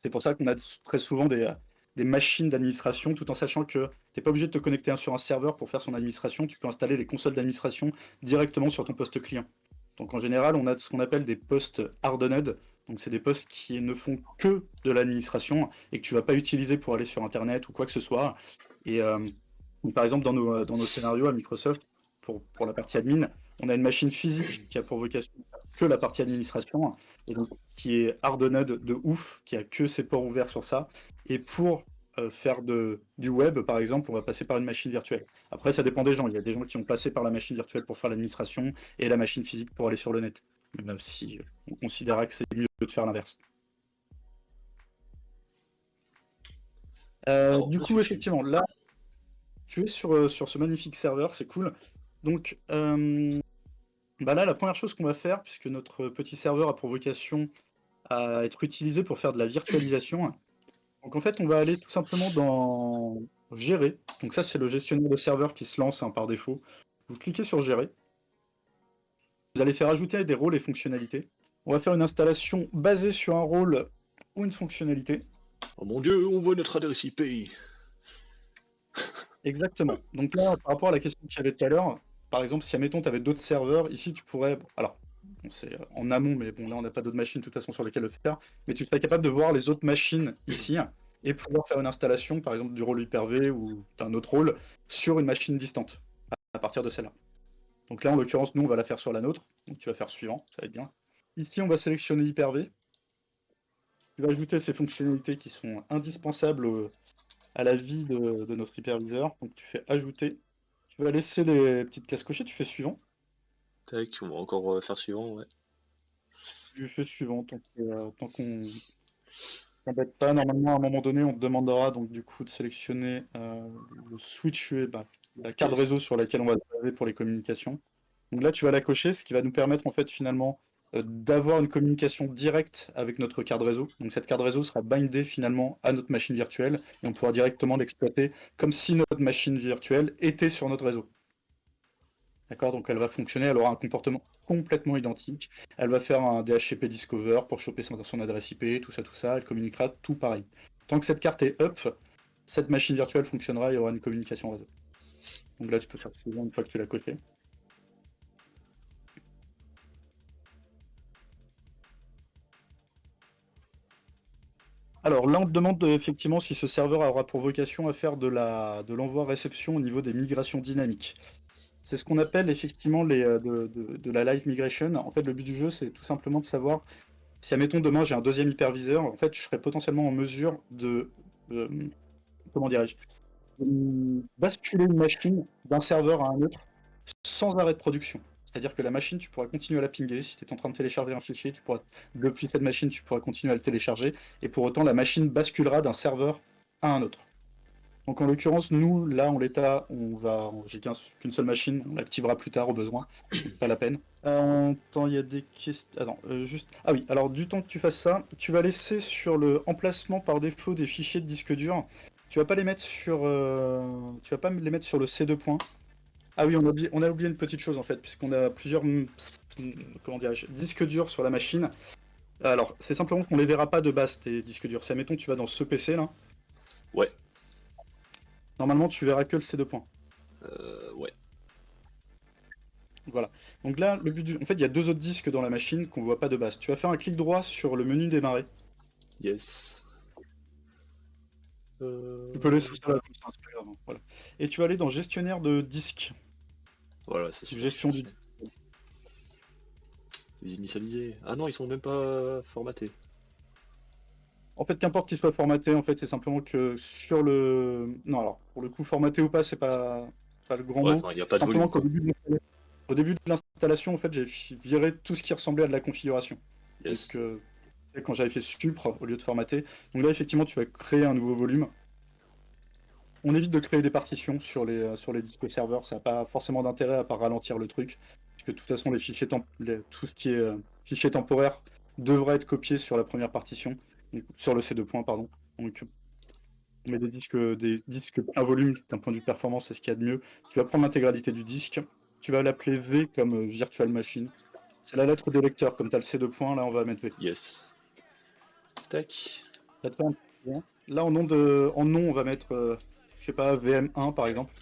Speaker 2: C'est pour ça qu'on a très souvent des machines d'administration, tout en sachant que tu n'es pas obligé de te connecter sur un serveur pour faire son administration. Tu peux installer les consoles d'administration directement sur ton poste client. Donc en général, on a ce qu'on appelle des postes hardened. Donc c'est des postes qui ne font que de l'administration et que tu ne vas pas utiliser pour aller sur Internet ou quoi que ce soit. Et donc, par exemple, dans nos scénarios à Microsoft, pour la partie admin, on a une machine physique qui a pour vocation de faire que la partie administration, et donc qui est hardened de ouf, qui a que ses ports ouverts sur ça. Et pour faire du web, par exemple, on va passer par une machine virtuelle. Après, ça dépend des gens. Il y a des gens qui ont passé par la machine virtuelle pour faire l'administration et la machine physique pour aller sur le net. Même si on considéra que c'est mieux de faire l'inverse.
Speaker 1: Alors,
Speaker 2: Du
Speaker 1: je
Speaker 2: coup,
Speaker 1: suis chill.
Speaker 2: effectivement, là, tu es sur ce magnifique serveur, c'est cool. Donc, bah là, la première chose qu'on va faire, puisque notre petit serveur a pour vocation à être utilisé pour faire de la virtualisation, donc en fait, on va aller tout simplement dans Gérer. Donc ça, c'est le gestionnaire de serveur qui se lance par défaut. Vous cliquez sur Gérer. Vous allez faire ajouter des rôles et fonctionnalités. On va faire une installation basée sur un rôle ou une fonctionnalité.
Speaker 1: Oh mon dieu, on voit notre adresse IP.
Speaker 2: Exactement. Donc là, par rapport à la question qu'il y avait tout à l'heure, par exemple, si admettons tu avais d'autres serveurs, ici tu pourrais. Alors, bon, c'est en amont, mais bon, là on n'a pas d'autres machines de toute façon sur lesquelles le faire. Mais tu serais capable de voir les autres machines ici et pouvoir faire une installation, par exemple, du rôle Hyper-V ou d'un autre rôle sur une machine distante à partir de celle-là. Donc là, en l'occurrence, nous on va la faire sur la nôtre. Donc tu vas faire suivant, ça va être bien. Ici, on va sélectionner Hyper-V. Tu vas ajouter ces fonctionnalités qui sont indispensables à la vie de notre hyperviseur. Donc tu fais ajouter. Tu vas laisser les petites cases cochées, tu fais suivant.
Speaker 1: Tac, on va encore faire suivant, ouais.
Speaker 2: Tu fais suivant tant qu'on t'embête pas. Normalement, à un moment donné, on te demandera donc du coup de sélectionner le switch, la carte
Speaker 1: Yes.
Speaker 2: réseau sur laquelle on va se baser pour les communications. Donc là, tu vas la cocher, ce qui va nous permettre en fait finalement d'avoir une communication directe avec notre carte réseau. Donc cette carte réseau sera bindée finalement à notre machine virtuelle et on pourra directement l'exploiter comme si notre machine virtuelle était sur notre réseau. D'accord? Donc elle va fonctionner, elle aura un comportement complètement identique. Elle va faire un DHCP discover pour choper son adresse IP, tout ça, elle communiquera tout pareil. Tant que cette carte est up, cette machine virtuelle fonctionnera et il y aura une communication réseau. Donc là, tu peux faire suivant une fois que tu l'as coché. Alors là, on te demande effectivement si ce serveur aura pour vocation à faire de l'envoi-réception au niveau des migrations dynamiques. C'est ce qu'on appelle effectivement de la live migration. En fait, le but du jeu, c'est tout simplement de savoir si, admettons, demain j'ai un deuxième hyperviseur, en fait, je serais potentiellement en mesure euh, comment dirais-je, basculer une machine d'un serveur à un autre sans arrêt de production. C'est-à-dire que la machine, tu pourras continuer à la pinguer. Si tu es en train de télécharger un fichier, depuis cette machine, tu pourras continuer à le télécharger. Et pour autant, la machine basculera d'un serveur à un autre. Donc en l'occurrence, nous, là, en l'état, j'ai qu'une seule machine, on l'activera plus tard au besoin, pas la peine. Attends, il y a des questions. Attends, juste. Ah oui, alors du temps que tu fasses ça, tu vas laisser sur le emplacement par défaut des fichiers de disque dur. Tu vas pas les mettre tu vas pas les mettre sur le C2 point. Ah oui, on a oublié une petite chose en fait, puisqu'on a plusieurs comment dirais-je, disques durs sur la machine. Alors, c'est simplement qu'on les verra pas de base, tes disques durs. Si, admettons, tu vas dans ce PC là,
Speaker 1: Ouais.
Speaker 2: normalement, tu verras que le C2 point.
Speaker 1: Ouais.
Speaker 2: Voilà. Donc là, en fait, il y a deux autres disques dans la machine qu'on voit pas de base. Tu vas faire un clic droit sur le menu démarrer.
Speaker 1: Yes.
Speaker 2: Tu peux laisser ça là, comme ça, c'est pas grave, hein. Voilà. Et tu vas aller dans gestionnaire de disques.
Speaker 1: Voilà, c'est celui-là que je
Speaker 2: Gestion du.
Speaker 1: cherchais. Les initialisés. Ah non, ils sont même pas formatés.
Speaker 2: En fait, qu'importe qu'il soit formaté, en fait, c'est simplement que sur le. Non, alors, pour le coup, formaté ou pas, c'est pas le grand
Speaker 1: Ouais,
Speaker 2: mot.
Speaker 1: enfin, il n'y a pas de
Speaker 2: Simplement
Speaker 1: volume,
Speaker 2: qu'au
Speaker 1: quoi.
Speaker 2: début au début de l'installation, en fait, j'ai viré tout ce qui ressemblait à de la configuration. Donc,
Speaker 1: Yes.
Speaker 2: quand j'avais fait supr au lieu de formater. Donc là, effectivement, tu vas créer un nouveau volume. On évite de créer des partitions sur les disques serveurs, ça n'a pas forcément d'intérêt à part ralentir le truc, parce que de toute façon, tout ce qui est fichier temporaire devra être copié sur la première partition, donc, sur le C2 point, pardon. Donc, on met des disques plein volume d'un point de vue performance, c'est ce qu'il y a de mieux. Tu vas prendre l'intégralité du disque, tu vas l'appeler V comme virtual machine. C'est la lettre des lecteurs, comme tu as le C2 point, là on va mettre V.
Speaker 1: Yes. Tac.
Speaker 2: Ça te fait un petit bien. Là en nom, on va mettre, je sais pas, VM1 par exemple.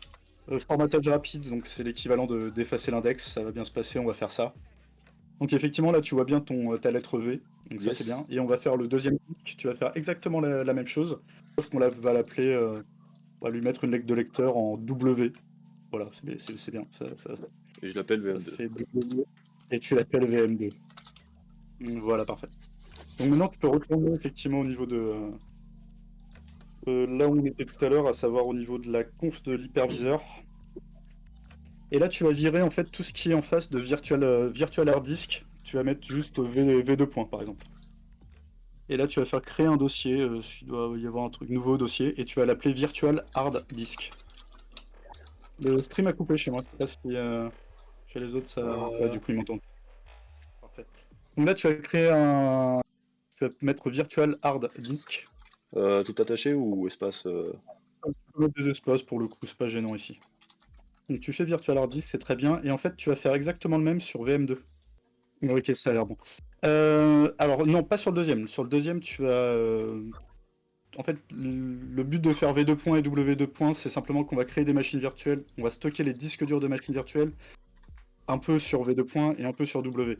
Speaker 2: Formatage rapide, donc c'est l'équivalent d'effacer l'index, ça va bien se passer, on va faire ça. Donc effectivement là tu vois bien ta lettre V, donc ça c'est
Speaker 1: Yes.
Speaker 2: bien. Et on va faire le deuxième disque, tu vas faire exactement la même chose, sauf qu'on va l'appeler, on va lui mettre une lettre de lecteur en W. Voilà, c'est bien,
Speaker 1: Et je l'appelle
Speaker 2: ça
Speaker 1: VM2.
Speaker 2: fait W. Et tu l'appelles VM2. Voilà, parfait. Donc maintenant tu peux retourner effectivement au niveau de là où on était tout à l'heure, à savoir au niveau de la conf de l'hyperviseur. Et là, tu vas virer en fait tout ce qui est en face de virtual hard disk. Tu vas mettre juste V2 points par exemple. Et là, tu vas faire créer un dossier. Il doit y avoir un truc nouveau dossier et tu vas l'appeler virtual hard disk. Le stream a coupé chez moi. Je sais pas si chez les autres ça. Ouais,
Speaker 1: Euh,
Speaker 2: du coup, ils m'entendent. Parfait. Donc là, tu vas mettre virtual hard disk.
Speaker 1: tout attaché ou espace
Speaker 2: Tu peux mettre des espaces pour le coup, c'est pas gênant ici. Donc tu fais virtual hard disk, c'est très bien. Et en fait, tu vas faire exactement le même sur VM2. Ok, ça a l'air bon. Alors non, pas sur le deuxième. Sur le deuxième, tu vas... En fait, le but de faire V2 points et W2 points, c'est simplement qu'on va créer des machines virtuelles. On va stocker les disques durs de machines virtuelles, un peu sur V2 points et un peu sur W.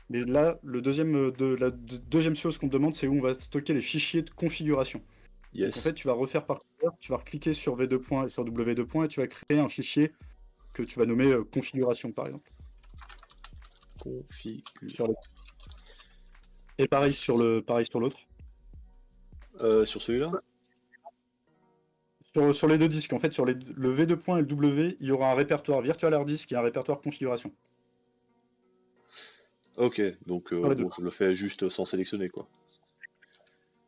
Speaker 2: Mais là, deuxième chose qu'on te demande, c'est où on va stocker les fichiers de configuration. Donc en fait,
Speaker 1: Yes.
Speaker 2: tu vas refaire par cœur, tu vas cliquer sur V2 points et sur W2 points et tu vas créer un fichier que tu vas nommer configuration par exemple.
Speaker 1: Config.
Speaker 2: Sur le... Et pareil sur l'autre.
Speaker 1: Sur celui-là?
Speaker 2: Sur les deux disques, en fait, le V2 point et le W, il y aura un répertoire virtual hard disk et un répertoire configuration.
Speaker 1: Ok, donc
Speaker 2: Sur les deux.
Speaker 1: bon, je le fais juste sans sélectionner, quoi.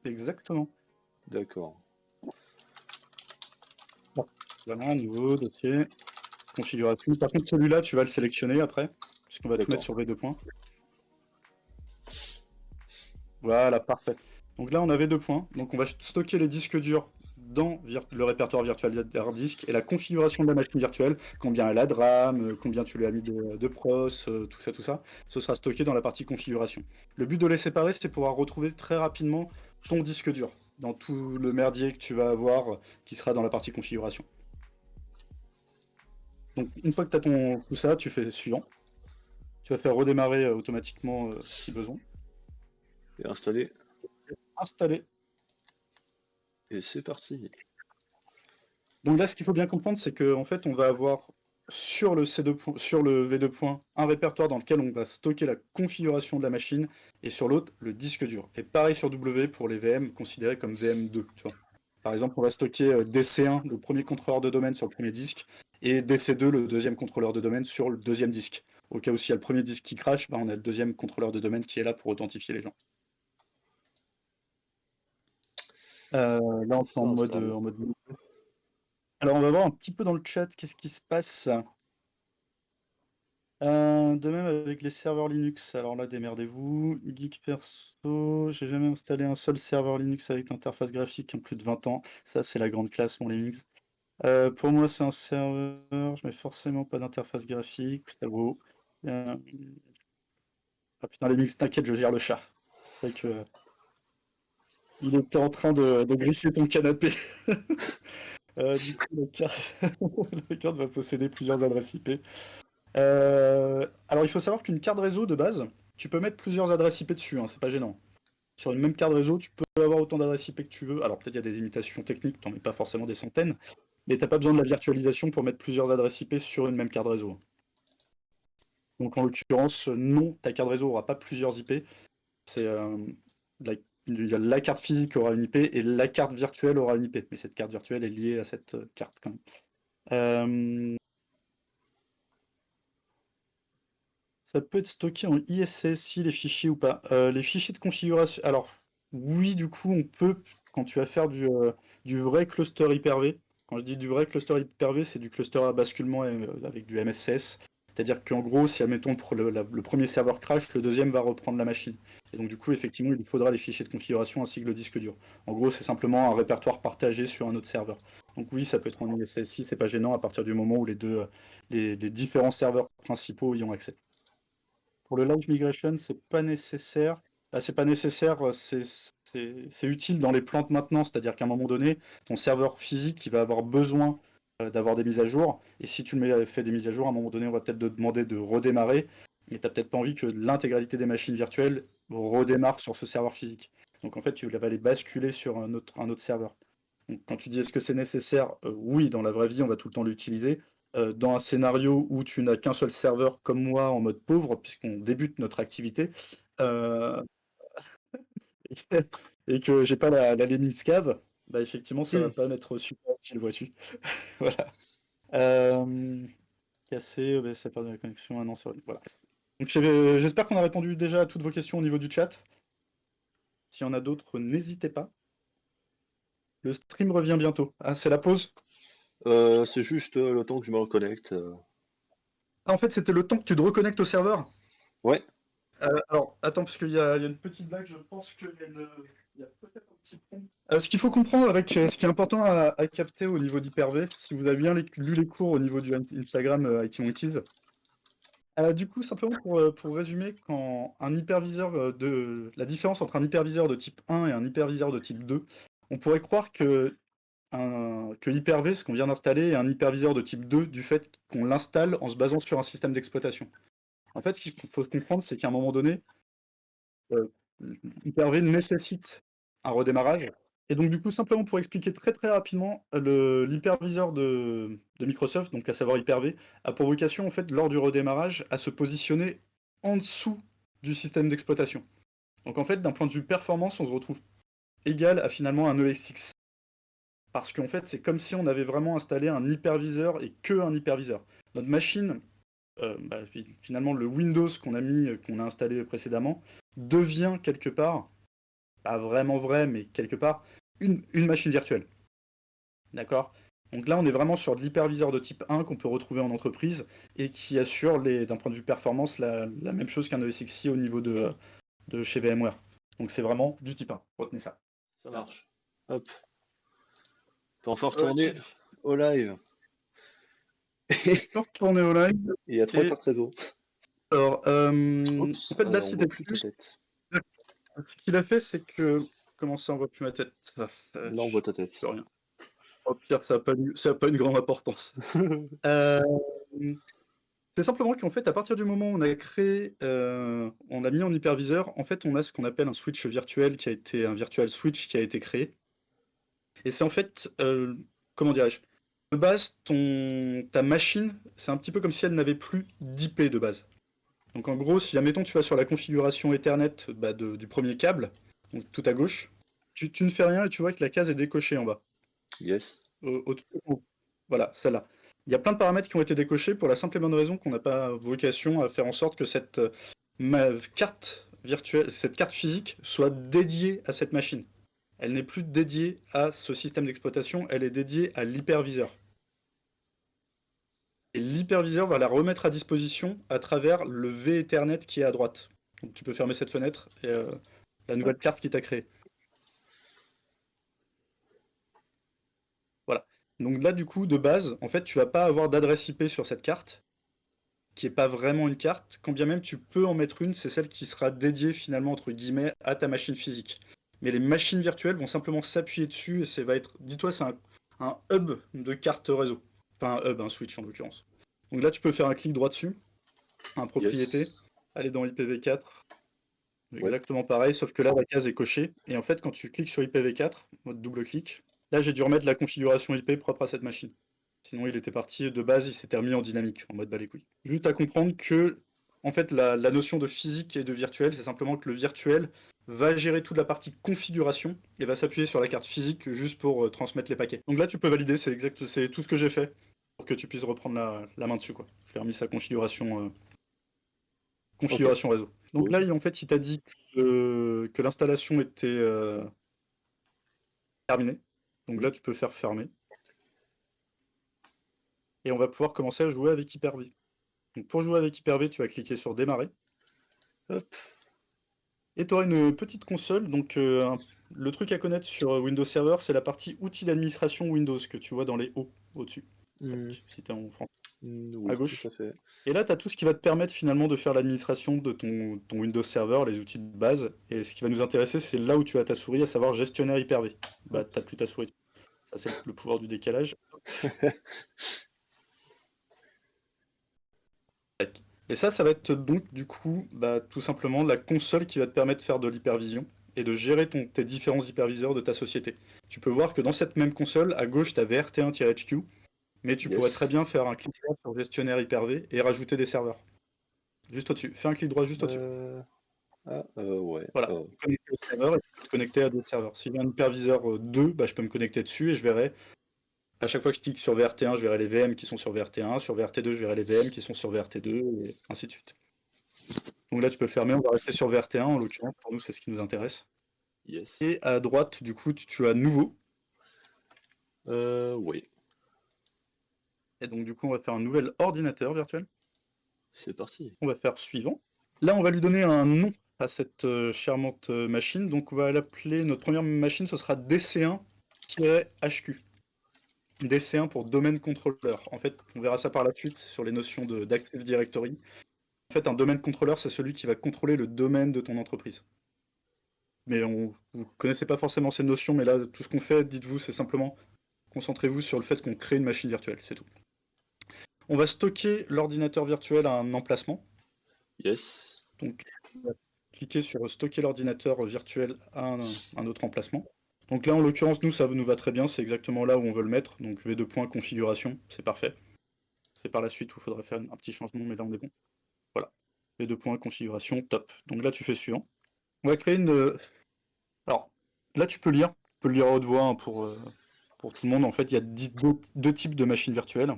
Speaker 2: Exactement.
Speaker 1: D'accord.
Speaker 2: Bon. Voilà, nouveau dossier, configuration. Par contre, celui-là, tu vas le sélectionner après, puisqu'on va tout mettre
Speaker 1: D'accord.
Speaker 2: sur V2 points. Voilà, parfait. Donc là, on a V2 points. Donc on va stocker les disques durs dans le répertoire virtual hard disk et la configuration de la machine virtuelle, combien elle a de RAM, combien tu lui as mis de pros, tout ça, ce sera stocké dans la partie configuration. Le but de les séparer, c'est pouvoir retrouver très rapidement ton disque dur dans tout le merdier que tu vas avoir qui sera dans la partie configuration. Donc une fois que tu as tout ça, tu fais suivant. Tu vas faire redémarrer automatiquement si besoin.
Speaker 1: Et installé.
Speaker 2: Installer.
Speaker 1: Et c'est parti.
Speaker 2: Donc là, ce qu'il faut bien comprendre, c'est qu'en fait, on va avoir sur le V2 point, un répertoire dans lequel on va stocker la configuration de la machine, et sur l'autre, le disque dur. Et pareil sur W pour les VM considérés comme VM2. Tu vois. Par exemple, on va stocker DC1, le premier contrôleur de domaine sur le premier disque, et DC2, le deuxième contrôleur de domaine sur le deuxième disque. Au cas où s'il y a le premier disque qui crache, bah, on a le deuxième contrôleur de domaine qui est là pour authentifier les gens. Là, on est
Speaker 1: Ça installe.
Speaker 2: en mode. Alors, on va voir un petit peu dans le chat qu'est-ce qui se passe. De même avec les serveurs Linux, alors là démerdez-vous. Geek perso, j'ai jamais installé un seul serveur Linux avec interface graphique en plus de 20 ans. Ça c'est la grande classe mon Linux. Pour moi c'est un serveur, je mets forcément pas d'interface graphique, ça vaut. Euh, Ah putain Linux, t'inquiète, je gère le chat. C'est vrai que, il était en train de griffer ton canapé. Du coup la carte va posséder plusieurs adresses IP. Alors il faut savoir qu'une carte réseau de base, tu peux mettre plusieurs adresses IP dessus, hein, c'est pas gênant. Sur une même carte réseau, tu peux avoir autant d'adresses IP que tu veux. Alors peut-être il y a des limitations techniques, t'en mets pas forcément des centaines, mais t'as pas besoin de la virtualisation pour mettre plusieurs adresses IP sur une même carte réseau. Donc en l'occurrence, non, ta carte réseau aura pas plusieurs IP. C'est la, la carte physique aura une IP et la carte virtuelle aura une IP. Mais cette carte virtuelle est liée à cette carte quand même. Ça peut être stocké en ISCSI, les fichiers ou pas. Les fichiers de configuration. Alors, oui, du coup, on peut, quand tu vas faire du vrai cluster Hyper-V. Quand je dis du vrai cluster Hyper-V, c'est du cluster à basculement avec du MSCS. C'est-à-dire qu'en gros, si, admettons, le premier serveur crash, le deuxième va reprendre la machine. Et donc, du coup, effectivement, il nous faudra les fichiers de configuration ainsi que le disque dur. En gros, c'est simplement un répertoire partagé sur un autre serveur. Donc, oui, ça peut être en ISCSI, c'est pas gênant à partir du moment où les différents serveurs principaux y ont accès. Pour le live migration, c'est pas nécessaire. C'est pas nécessaire, c'est utile dans les plans de maintenance, c'est-à-dire qu'à un moment donné, ton serveur physique il va avoir besoin d'avoir des mises à jour. Et si tu fais des mises à jour, à un moment donné, on va peut-être te demander de redémarrer. Et tu n'as peut-être pas envie que l'intégralité des machines virtuelles redémarre sur ce serveur physique. Donc en fait, tu vas les basculer sur un autre serveur. Donc, quand tu dis est-ce que c'est nécessaire, oui, dans la vraie vie, on va tout le temps l'utiliser. Dans un scénario où tu n'as qu'un seul serveur comme moi en mode pauvre, puisqu'on débute notre activité, euh, et que j'ai pas la Lemming Scave, bah effectivement, ça va
Speaker 1: Hmm.
Speaker 2: pas m'être super utile, vois-tu. Voilà. Euh, Cassé, bah, ça perd de la connexion, ah non, c'est vrai. Voilà. Donc j'espère qu'on a répondu déjà à toutes vos questions au niveau du chat. S'il y en a d'autres, n'hésitez pas. Le stream revient bientôt. Ah, c'est la pause?
Speaker 1: C'est juste le temps que je me reconnecte.
Speaker 2: Ah, en fait, c'était le temps que tu te reconnectes au serveur.
Speaker 1: Ouais.
Speaker 2: Alors, attends, parce qu'il y a une petite blague, je pense il y a peut-être un petit pont. Ce qu'il faut comprendre avec ce qui est important à capter au niveau d'Hyper-V, si vous avez bien lu les cours au niveau du Instagram IT Monkeys, du coup, simplement pour résumer, quand un hyperviseur la différence entre un hyperviseur de type 1 et un hyperviseur de type 2, on pourrait croire que Hyper-V, ce qu'on vient d'installer, est un hyperviseur de type 2 du fait qu'on l'installe en se basant sur un système d'exploitation. En fait, ce qu'il faut comprendre, c'est qu'à un moment donné, euh, Hyper-V nécessite un redémarrage. Et donc, du coup, simplement pour expliquer très très rapidement, l'hyperviseur de Microsoft, donc à savoir Hyper-V, a pour vocation, en fait, lors du redémarrage, à se positionner en dessous du système d'exploitation. Donc, en fait, d'un point de vue performance, on se retrouve égal à finalement un ESX. Parce qu'en fait, c'est comme si on avait vraiment installé un hyperviseur et que un hyperviseur. Notre machine, finalement, le Windows qu'on a installé précédemment, devient quelque part, pas vraiment vrai, mais quelque part, une machine virtuelle. D'accord? Donc là, on est vraiment sur de l'hyperviseur de type 1 qu'on peut retrouver en entreprise et qui assure, d'un point de vue performance, la même chose qu'un ESXi au niveau de chez VMware. Donc c'est vraiment du type 1. Retenez ça.
Speaker 1: Ça marche. Hop. On peut enfin
Speaker 2: Ok.
Speaker 1: retourner au live.
Speaker 2: On peut retourner au live.
Speaker 1: Il y a trois
Speaker 2: Et
Speaker 1: cartes réseau.
Speaker 2: alors, en
Speaker 1: Oups,
Speaker 2: fait, là,
Speaker 1: on
Speaker 2: si
Speaker 1: voit
Speaker 2: t'es
Speaker 1: plus ta
Speaker 2: plus,
Speaker 1: tête.
Speaker 2: ce qu'il a fait, c'est que, comment ça, on voit plus ma tête? Ah,
Speaker 1: Là, on voit ta
Speaker 2: je peux
Speaker 1: tête.
Speaker 2: rien. Au pire, ça a pas une grande importance. Euh, c'est simplement qu'en fait, à partir du moment où on a mis en hyperviseur, en fait, on a ce qu'on appelle un switch virtuel un virtual switch qui a été créé. Et c'est en fait, comment dirais-je, de base, ta machine, c'est un petit peu comme si elle n'avait plus d'IP de base. Donc en gros, si admettons tu vas sur la configuration Ethernet du premier câble, donc tout à gauche, tu ne fais rien et tu vois que la case est décochée en bas.
Speaker 1: Yes.
Speaker 2: Voilà, celle-là. Il y a plein de paramètres qui ont été décochés pour la simple et bonne raison qu'on n'a pas vocation à faire en sorte que carte virtuelle, cette carte physique soit dédiée à cette machine. Elle n'est plus dédiée à ce système d'exploitation, elle est dédiée à l'hyperviseur. Et l'hyperviseur va la remettre à disposition à travers le V Ethernet qui est à droite. Donc tu peux fermer cette fenêtre et la nouvelle carte qui t'a créée. Voilà. Donc là, du coup, de base, en fait, tu vas pas avoir d'adresse IP sur cette carte, qui est pas vraiment une carte, quand bien même tu peux en mettre une, c'est celle qui sera dédiée finalement, entre guillemets, à ta machine physique. Mais les machines virtuelles vont simplement s'appuyer dessus et ça va être, dis-toi, c'est un hub de carte réseau. Enfin, un hub, un switch en l'occurrence. Donc là, tu peux faire un clic droit dessus, un propriété,
Speaker 1: Yes.
Speaker 2: aller dans IPv4,
Speaker 1: Ouais.
Speaker 2: exactement pareil, sauf que là, la case est cochée. Et en fait, quand tu cliques sur IPv4, mode double-clic, là, j'ai dû remettre la configuration IP propre à cette machine. Sinon, il était parti de base, il s'était remis en dynamique, en mode bas les couilles. Juste à comprendre que, en fait, la notion de physique et de virtuel, c'est simplement que le virtuel va gérer toute la partie configuration et va s'appuyer sur la carte physique juste pour transmettre les paquets. Donc là, tu peux valider, c'est tout ce que j'ai fait pour que tu puisses reprendre la main dessus, quoi. Je l'ai remis sa configuration. configuration réseau. Donc là, en fait, il t'a dit que l'installation était terminée. Donc là, tu peux faire fermer. Et on va pouvoir commencer à jouer avec Hyper-V. Donc pour jouer avec Hyper-V, tu vas cliquer sur démarrer.
Speaker 1: Hop.
Speaker 2: Et tu auras une petite console. Donc le truc à connaître sur Windows Server, c'est la partie outils d'administration Windows que tu vois dans les hauts au-dessus. Si tu es en France.
Speaker 1: Oui,
Speaker 2: À gauche.
Speaker 1: tout à fait.
Speaker 2: Et là, tu as tout ce qui va te permettre finalement de faire l'administration de ton Windows Server, les outils de base. Et ce qui va nous intéresser, c'est là où tu as ta souris, à savoir gestionnaire Hyper-V. Bah, tu n'as plus ta souris. Ça, c'est le pouvoir du décalage. Et ça va être donc du coup bah, tout simplement la console qui va te permettre de faire de l'hypervision et de gérer tes différents hyperviseurs de ta société. Tu peux voir que dans cette même console, à gauche, tu as VRT1-HQ, mais tu pourrais très
Speaker 1: Yes.
Speaker 2: bien faire un clic droit sur gestionnaire Hyper-V et rajouter des serveurs. Juste au-dessus. Fais un clic droit juste au-dessus.
Speaker 1: Ouais.
Speaker 2: Voilà, tu peux te connecter au serveur et tu peux te connecter à d'autres serveurs. Si j'ai un hyperviseur 2, bah, je peux me connecter dessus et je verrai, à chaque fois que je clique sur VRT1, je verrai les VM qui sont sur VRT1, sur VRT2, je verrai les VM qui sont sur VRT2, et ainsi de suite. Donc là, tu peux fermer, on va rester sur VRT1 en l'occurrence, pour nous, c'est ce qui nous intéresse.
Speaker 1: Yes.
Speaker 2: Et à droite, du coup, tu as nouveau.
Speaker 1: Oui.
Speaker 2: Et donc, du coup, on va faire un nouvel ordinateur virtuel.
Speaker 1: C'est parti.
Speaker 2: On va faire suivant. Là, on va lui donner un nom à cette charmante machine. Donc, on va l'appeler, notre première machine, ce sera DC1-HQ. DC1 pour domaine contrôleur. En fait, on verra ça par la suite sur les notions d'Active Directory. En fait, un domaine contrôleur, c'est celui qui va contrôler le domaine de ton entreprise. Mais vous ne connaissez pas forcément ces notions, mais là, tout ce qu'on fait, dites-vous, c'est simplement concentrez-vous sur le fait qu'on crée une machine virtuelle, c'est tout. On va stocker l'ordinateur virtuel à un emplacement.
Speaker 1: Yes.
Speaker 2: Donc, on va cliquer sur stocker l'ordinateur virtuel à un autre emplacement. Donc là, en l'occurrence, nous, ça nous va très bien, c'est exactement là où on veut le mettre. Donc V2 configuration, c'est parfait. C'est par la suite où il faudrait faire un petit changement, mais là, on est bon. Voilà. V2 configuration, top. Donc là, tu fais suivant. On va créer une... Alors, là, tu peux lire. Tu peux le lire à haute voix hein, pour tout le monde. En fait, il y a deux types de machines virtuelles.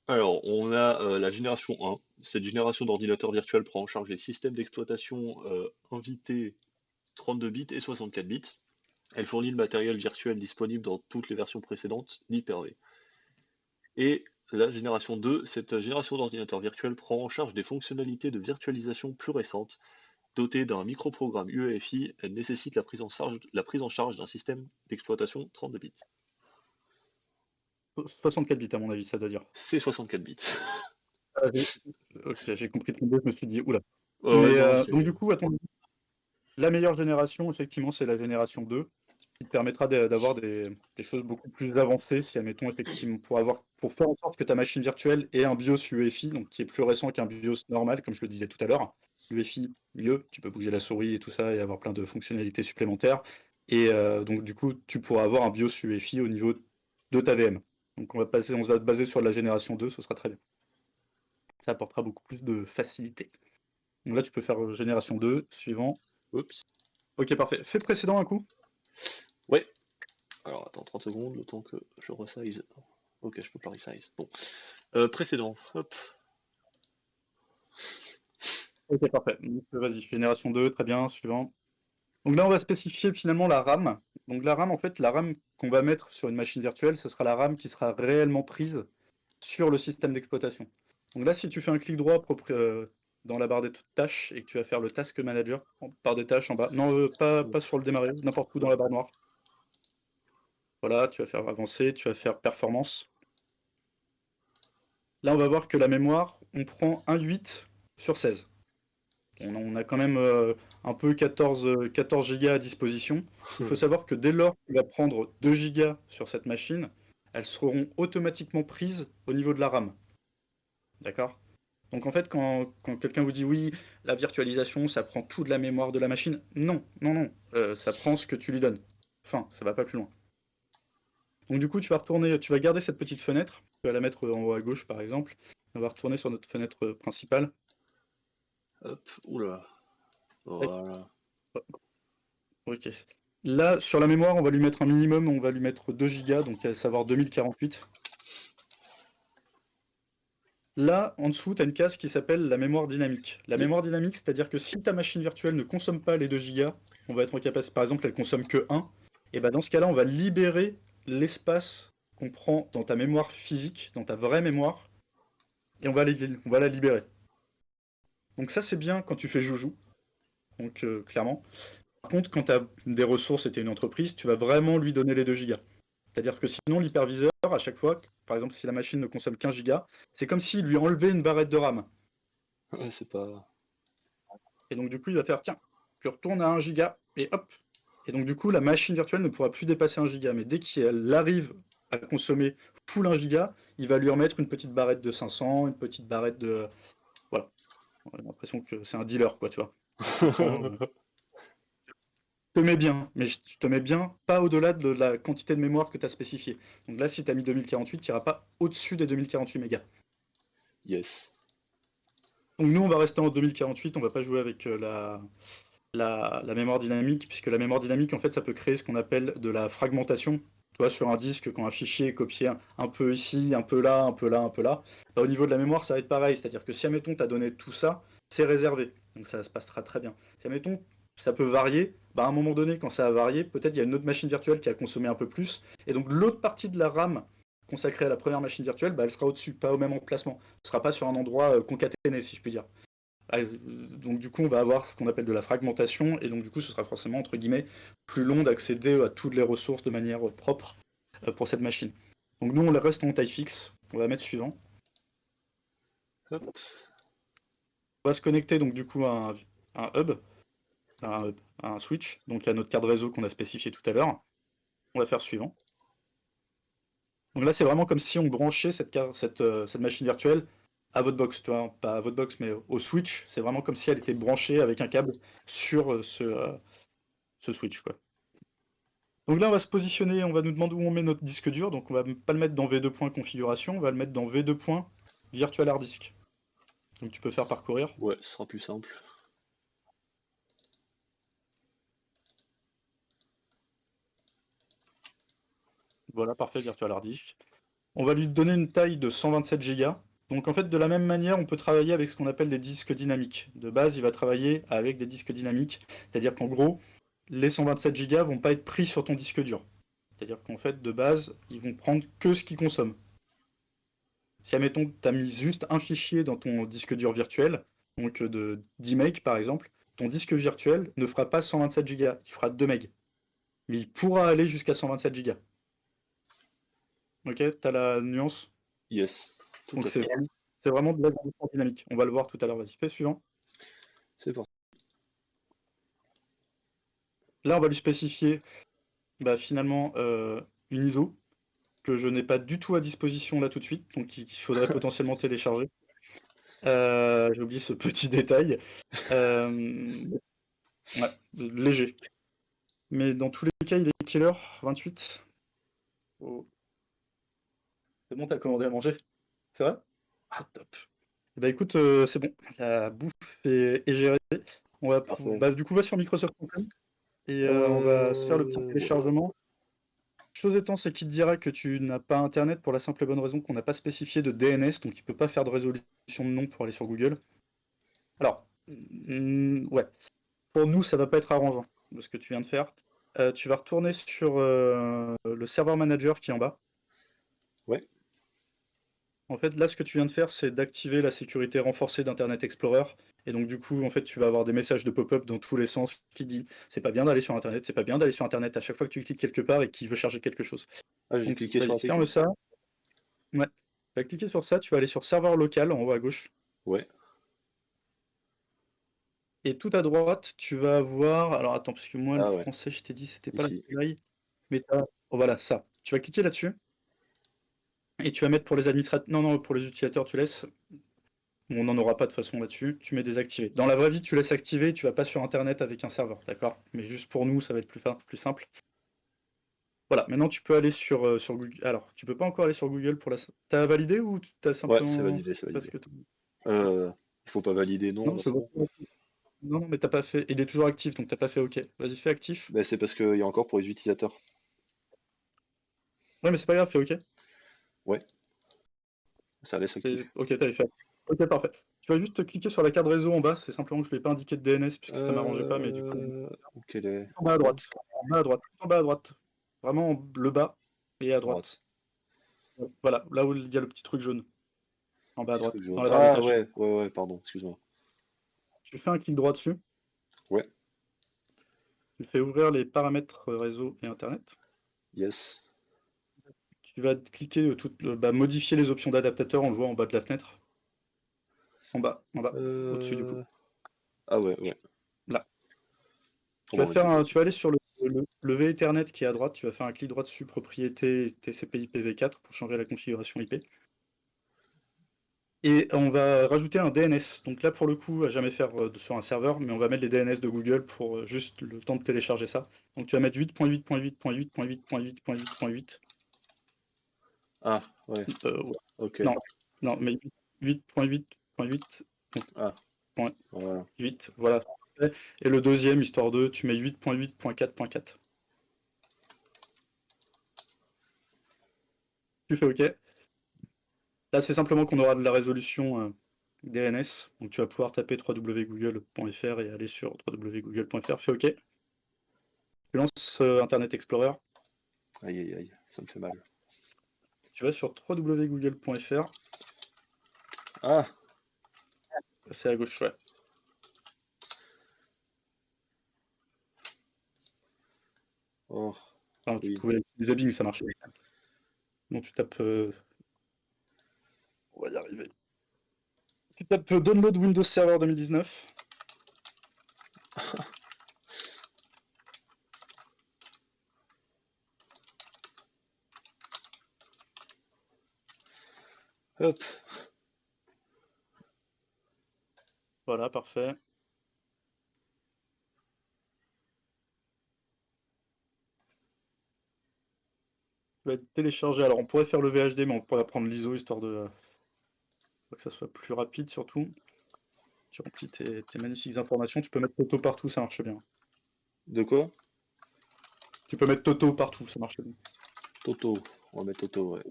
Speaker 1: Alors, on a la génération 1. Cette génération d'ordinateurs virtuels prend en charge les systèmes d'exploitation invités 32 bits et 64 bits. Elle fournit le matériel virtuel disponible dans toutes les versions précédentes d'Hyper-V. Et la génération 2, cette génération d'ordinateurs virtuels prend en charge des fonctionnalités de virtualisation plus récentes. Dotée d'un microprogramme UEFI, elle nécessite la prise en charge d'un système d'exploitation 32 bits.
Speaker 2: 64 bits, à mon avis, ça doit dire.
Speaker 1: C'est 64 bits.
Speaker 2: Ah, ok, j'ai compris ton je me suis dit, oula.
Speaker 1: Ouais,
Speaker 2: Mais
Speaker 1: non,
Speaker 2: donc,
Speaker 1: c'est.
Speaker 2: du coup, la meilleure génération, effectivement, c'est la génération 2, qui te permettra d'avoir des choses beaucoup plus avancées, si, admettons, effectivement, pour faire en sorte que ta machine virtuelle ait un BIOS UEFI, donc qui est plus récent qu'un BIOS normal, comme je le disais tout à l'heure. UEFI, mieux, tu peux bouger la souris et tout ça, et avoir plein de fonctionnalités supplémentaires. Et donc, du coup, tu pourras avoir un BIOS UEFI au niveau de ta VM. Donc, on va se baser sur la génération 2, ce sera très bien. Ça apportera beaucoup plus de facilité. Donc là, tu peux faire génération 2, suivant.
Speaker 1: Oups.
Speaker 2: Ok, parfait. Fais le précédent un coup.
Speaker 1: Ouais. Alors attends 30 secondes, le temps que je resize. Ok, je peux pas resize. Bon. Précédent. Hop.
Speaker 2: Ok, parfait. Donc, vas-y, génération 2, très bien, suivant. Donc là, on va spécifier finalement la RAM. Donc la RAM, en fait, la RAM qu'on va mettre sur une machine virtuelle, ce sera la RAM qui sera réellement prise sur le système d'exploitation. Donc là, si tu fais un clic droit dans la barre des tâches et que tu vas faire le Task Manager, barre des tâches en bas, non, pas sur le démarrer, n'importe où dans la barre noire. Voilà, tu vas faire avancer, tu vas faire performance. Là, on va voir que la mémoire, on prend 1,8 sur 16. On a quand même un peu 14 Go à disposition. Il faut savoir que dès lors qu'on va prendre 2 Go sur cette machine, elles seront automatiquement prises au niveau de la RAM. D'accord? Donc en fait, quand quelqu'un vous dit oui, la virtualisation, ça prend toute la mémoire de la machine, non, non, non, ça prend ce que tu lui donnes. Enfin, ça va pas plus loin. Donc du coup, tu vas garder cette petite fenêtre, tu vas la mettre en haut à gauche par exemple. On va retourner sur notre fenêtre principale.
Speaker 1: Hop. Oula. Voilà.
Speaker 2: Ok. Là, sur la mémoire, on va lui mettre un minimum, on va lui mettre 2 Go, donc à savoir 2048. Là, en dessous, tu as une case qui s'appelle la mémoire dynamique. La
Speaker 1: Yep.
Speaker 2: mémoire dynamique, c'est-à-dire que si ta machine virtuelle ne consomme pas les 2 gigas, on va être en capacité, par exemple, elle consomme que 1, et ben dans ce cas-là, on va libérer l'espace qu'on prend dans ta mémoire physique, dans ta vraie mémoire, et on va la libérer. Donc ça, c'est bien quand tu fais joujou, donc clairement. Par contre, quand tu as des ressources et tu es une entreprise, tu vas vraiment lui donner les 2 gigas. C'est-à-dire que sinon, l'hyperviseur, à chaque fois, par exemple, si la machine ne consomme qu'1 giga, c'est comme s'il lui enlevait une barrette de RAM.
Speaker 1: Ouais, c'est pas.
Speaker 2: Et donc, du coup, il va faire, tiens, tu retournes à 1 giga, et hop. Et donc, du coup, la machine virtuelle ne pourra plus dépasser 1 giga. Mais dès qu'elle arrive à consommer full 1 giga, il va lui remettre une petite barrette de 500, une petite barrette de... Voilà. On a l'impression que c'est un dealer, quoi, tu vois. Tu prends, je te mets bien, mais je te mets bien pas au-delà de la quantité de mémoire que tu as spécifiée. Donc là, si tu as mis 2048, tu n'iras pas au-dessus des 2048 mégas.
Speaker 1: Yes.
Speaker 2: Donc nous, on va rester en 2048, on va pas jouer avec la mémoire dynamique, puisque la mémoire dynamique, en fait, ça peut créer ce qu'on appelle de la fragmentation. Tu vois, sur un disque, quand un fichier est copié un peu ici, un peu là, un peu là, un peu là, bah, au niveau de la mémoire, ça va être pareil. C'est-à-dire que si, admettons, tu as donné tout ça, c'est réservé. Donc ça se passera très bien. Si, admettons, ça peut varier, bah, à un moment donné, quand ça a varié, peut-être il y a une autre machine virtuelle qui a consommé un peu plus. Et donc l'autre partie de la RAM consacrée à la première machine virtuelle, bah, elle sera au-dessus, pas au même emplacement. Ce ne sera pas sur un endroit concaténé, si je puis dire. Donc du coup, on va avoir ce qu'on appelle de la fragmentation, et donc du coup, ce sera forcément, entre guillemets, plus long d'accéder à toutes les ressources de manière propre pour cette machine. Donc nous, on reste en taille fixe, on va mettre suivant.
Speaker 1: Hop.
Speaker 2: On va se connecter donc du coup à à un switch, donc à notre carte réseau qu'on a spécifié tout à l'heure. On va faire suivant. Donc là, c'est vraiment comme si on branchait cette machine virtuelle à votre box, tu vois, pas à votre box, mais au switch. C'est vraiment comme si elle était branchée avec un câble sur ce switch, quoi. Donc là, on va se positionner, on va nous demander où on met notre disque dur. Donc on va pas le mettre dans v2.configuration, on va le mettre dans v2.virtual hard disk. Donc tu peux faire parcourir.
Speaker 1: Ouais, ce sera plus simple.
Speaker 2: Voilà, parfait, virtual hard disk. On va lui donner une taille de 127 Go. Donc en fait, de la même manière, on peut travailler avec ce qu'on appelle des disques dynamiques. De base, il va travailler avec des disques dynamiques. C'est-à-dire qu'en gros, les 127 Go vont pas être pris sur ton disque dur. C'est-à-dire qu'en fait, de base, ils vont prendre que ce qu'ils consomment. Si, admettons, tu as mis juste un fichier dans ton disque dur virtuel, donc de 10 MB par exemple, ton disque virtuel ne fera pas 127 Go, il fera 2 MB. Mais il pourra aller jusqu'à 127 Go. Ok, tu as la nuance?
Speaker 1: Yes, tout
Speaker 2: Donc
Speaker 1: à fait.
Speaker 2: c'est vraiment de l'agrandissement dynamique. On va le voir tout à l'heure. Vas-y, fais suivant.
Speaker 1: C'est parti.
Speaker 2: Là, on va lui spécifier bah, finalement une ISO que je n'ai pas du tout à disposition là tout de suite, donc qu'il faudrait potentiellement télécharger. J'ai oublié ce petit détail. Euh, ouais, léger. Mais dans tous les cas, il est quelle heure? 28? Oh. C'est bon, t'as commandé à manger? C'est vrai? Ah, top. Eh ben, écoute, c'est bon. La bouffe est gérée.
Speaker 1: Parfait.
Speaker 2: Bah, du coup, va sur Microsoft.com et on va se faire le petit
Speaker 1: Ouais.
Speaker 2: téléchargement. Chose étant, c'est qu'il te dira que tu n'as pas Internet pour la simple et bonne raison qu'on n'a pas spécifié de DNS, donc il ne peut pas faire de résolution de nom pour aller sur Google. Alors, ouais, pour nous, ça va pas être arrangeant de ce que tu viens de faire. Tu vas retourner sur le serveur manager qui est en bas.
Speaker 1: Ouais.
Speaker 2: En fait, là, ce que tu viens de faire, c'est d'activer la sécurité renforcée d'Internet Explorer. Et donc, du coup, en fait, tu vas avoir des messages de pop-up dans tous les sens qui disent c'est pas bien d'aller sur Internet, c'est pas bien d'aller sur Internet à chaque fois que tu cliques quelque part et qu'il veut charger quelque chose.
Speaker 1: Ah, j'ai
Speaker 2: Donc,
Speaker 1: cliqué sur
Speaker 2: vas-y,
Speaker 1: la
Speaker 2: ferme
Speaker 1: sécu.
Speaker 2: ça. Ouais. Tu vas cliquer sur ça, tu vas aller sur serveur local en haut à gauche.
Speaker 1: Ouais.
Speaker 2: Et tout à droite, tu vas avoir. Alors, attends, parce que moi, le
Speaker 1: Ah ouais.
Speaker 2: français, je t'ai dit, c'était pas la
Speaker 1: Ici.
Speaker 2: grille. Mais oh, voilà, ça. Tu vas cliquer là-dessus. Et tu vas mettre pour les administrateurs. Non, non, pour les utilisateurs, tu laisses. On n'en aura pas de façon là-dessus, tu mets désactiver. Dans la vraie vie, tu laisses activer, tu vas pas sur internet avec un serveur, d'accord? Mais juste pour nous, ça va être plus simple. Voilà, maintenant tu peux aller sur Google. Alors, tu peux pas encore aller sur Google pour la. T'as validé ou t'as
Speaker 1: Ouais, c'est
Speaker 2: simplement.
Speaker 1: validé, c'est
Speaker 2: Parce
Speaker 1: validé.
Speaker 2: que.
Speaker 1: Il faut pas valider, non,
Speaker 2: Non,
Speaker 1: là,
Speaker 2: je
Speaker 1: c'est
Speaker 2: vois
Speaker 1: bon.
Speaker 2: pas. Non, non, mais t'as pas fait. Il est toujours actif, donc t'as pas fait OK. Vas-y, fais actif.
Speaker 1: Bah, c'est parce qu'il y a encore pour les utilisateurs.
Speaker 2: Ouais, mais c'est pas grave, fais OK.
Speaker 1: Ouais. Ça laisse actif.
Speaker 2: Ok, t'avais fait. Ok, parfait. Tu vas juste cliquer sur la carte réseau en bas, c'est simplement que je ne l'ai pas indiqué de DNS puisque ça m'arrangeait pas, mais du coup,
Speaker 1: Ok, les...
Speaker 2: en bas à droite, en bas à droite, en bas à droite. Vraiment le bas et à droite.
Speaker 1: droite.
Speaker 2: Voilà, là où il y a le petit truc jaune. En bas à
Speaker 1: Petit
Speaker 2: droite,
Speaker 1: truc jaune.
Speaker 2: dans la barre des
Speaker 1: Ah
Speaker 2: tâches.
Speaker 1: ouais, pardon, excuse-moi.
Speaker 2: Tu fais un clic droit dessus,
Speaker 1: Ouais,
Speaker 2: tu fais ouvrir les paramètres réseau et internet.
Speaker 1: yes.
Speaker 2: Tu vas cliquer modifier les options d'adaptateur, on le voit en bas de la fenêtre. En bas, au-dessus du coup.
Speaker 1: Ah ouais.
Speaker 2: Là.
Speaker 1: On va mettre tout
Speaker 2: Tu
Speaker 1: dessus.
Speaker 2: vas aller sur le V Ethernet qui est à droite, tu vas faire un clic droit dessus, propriété TCP/IP v4 pour changer la configuration IP. Et on va rajouter un DNS. Donc là, pour le coup, à jamais faire sur un serveur, mais on va mettre les DNS de Google pour juste le temps de télécharger ça. Donc tu vas mettre 8.8.8.8.8.8.8.8.
Speaker 1: Ah, ouais,
Speaker 2: Ouais.
Speaker 1: ok.
Speaker 2: Non, non, mais 8.8.8.8.
Speaker 1: Ah, voilà.
Speaker 2: Voilà. Et le deuxième, histoire de, tu mets 8.8.4.4. Tu fais OK. Là, c'est simplement qu'on aura de la résolution DNS. Donc tu vas pouvoir taper www.google.fr et aller sur www.google.fr. Fais OK. Tu lances Internet Explorer.
Speaker 1: Aïe, ça me fait mal.
Speaker 2: Tu vas sur www.google.fr.
Speaker 1: Ah,
Speaker 2: C'est à gauche, ouais.
Speaker 1: oh,
Speaker 2: Enfin, tu
Speaker 1: oui.
Speaker 2: pouvais utiliser Bing, ça marchait. Donc tu tapes... On va y arriver. Tu tapes Download Windows Server 2019.
Speaker 1: Hop,
Speaker 2: Voilà, parfait. Tu vas télécharger. Alors, on pourrait faire le VHD, mais on pourrait prendre l'ISO histoire de que ça soit plus rapide surtout. Tu remplis tes magnifiques informations. Tu peux mettre Toto partout, ça marche bien.
Speaker 1: de quoi?
Speaker 2: Tu peux mettre Toto partout, ça marche bien.
Speaker 1: Toto. On va mettre Toto, ouais.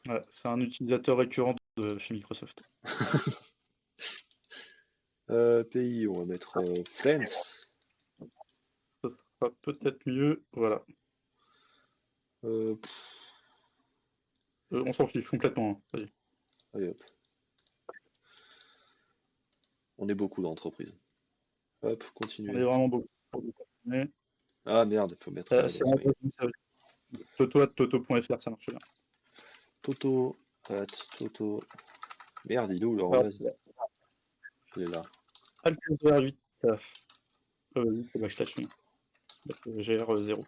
Speaker 2: Ouais, c'est un utilisateur récurrent de chez Microsoft.
Speaker 1: Pays, on va mettre France.
Speaker 2: Ça sera peut-être mieux. Voilà.
Speaker 1: Pff,
Speaker 2: On s'en fiche complètement, hein. Vas-y.
Speaker 1: allez hop. On est beaucoup dans l'entreprise. Hop,
Speaker 2: On est
Speaker 1: continuer.
Speaker 2: vraiment beaucoup. Mais,
Speaker 1: Ah merde, il faut mettre
Speaker 2: c'est
Speaker 1: l'adresse
Speaker 2: un
Speaker 1: mail.
Speaker 2: Toto@toto.fr, ça marche bien.
Speaker 1: Toto, Toto. Merde, il est où
Speaker 2: Alors,
Speaker 1: l'arrobase? Il est là.
Speaker 2: Alt 8, oui, c'est backslash, oui. GR0.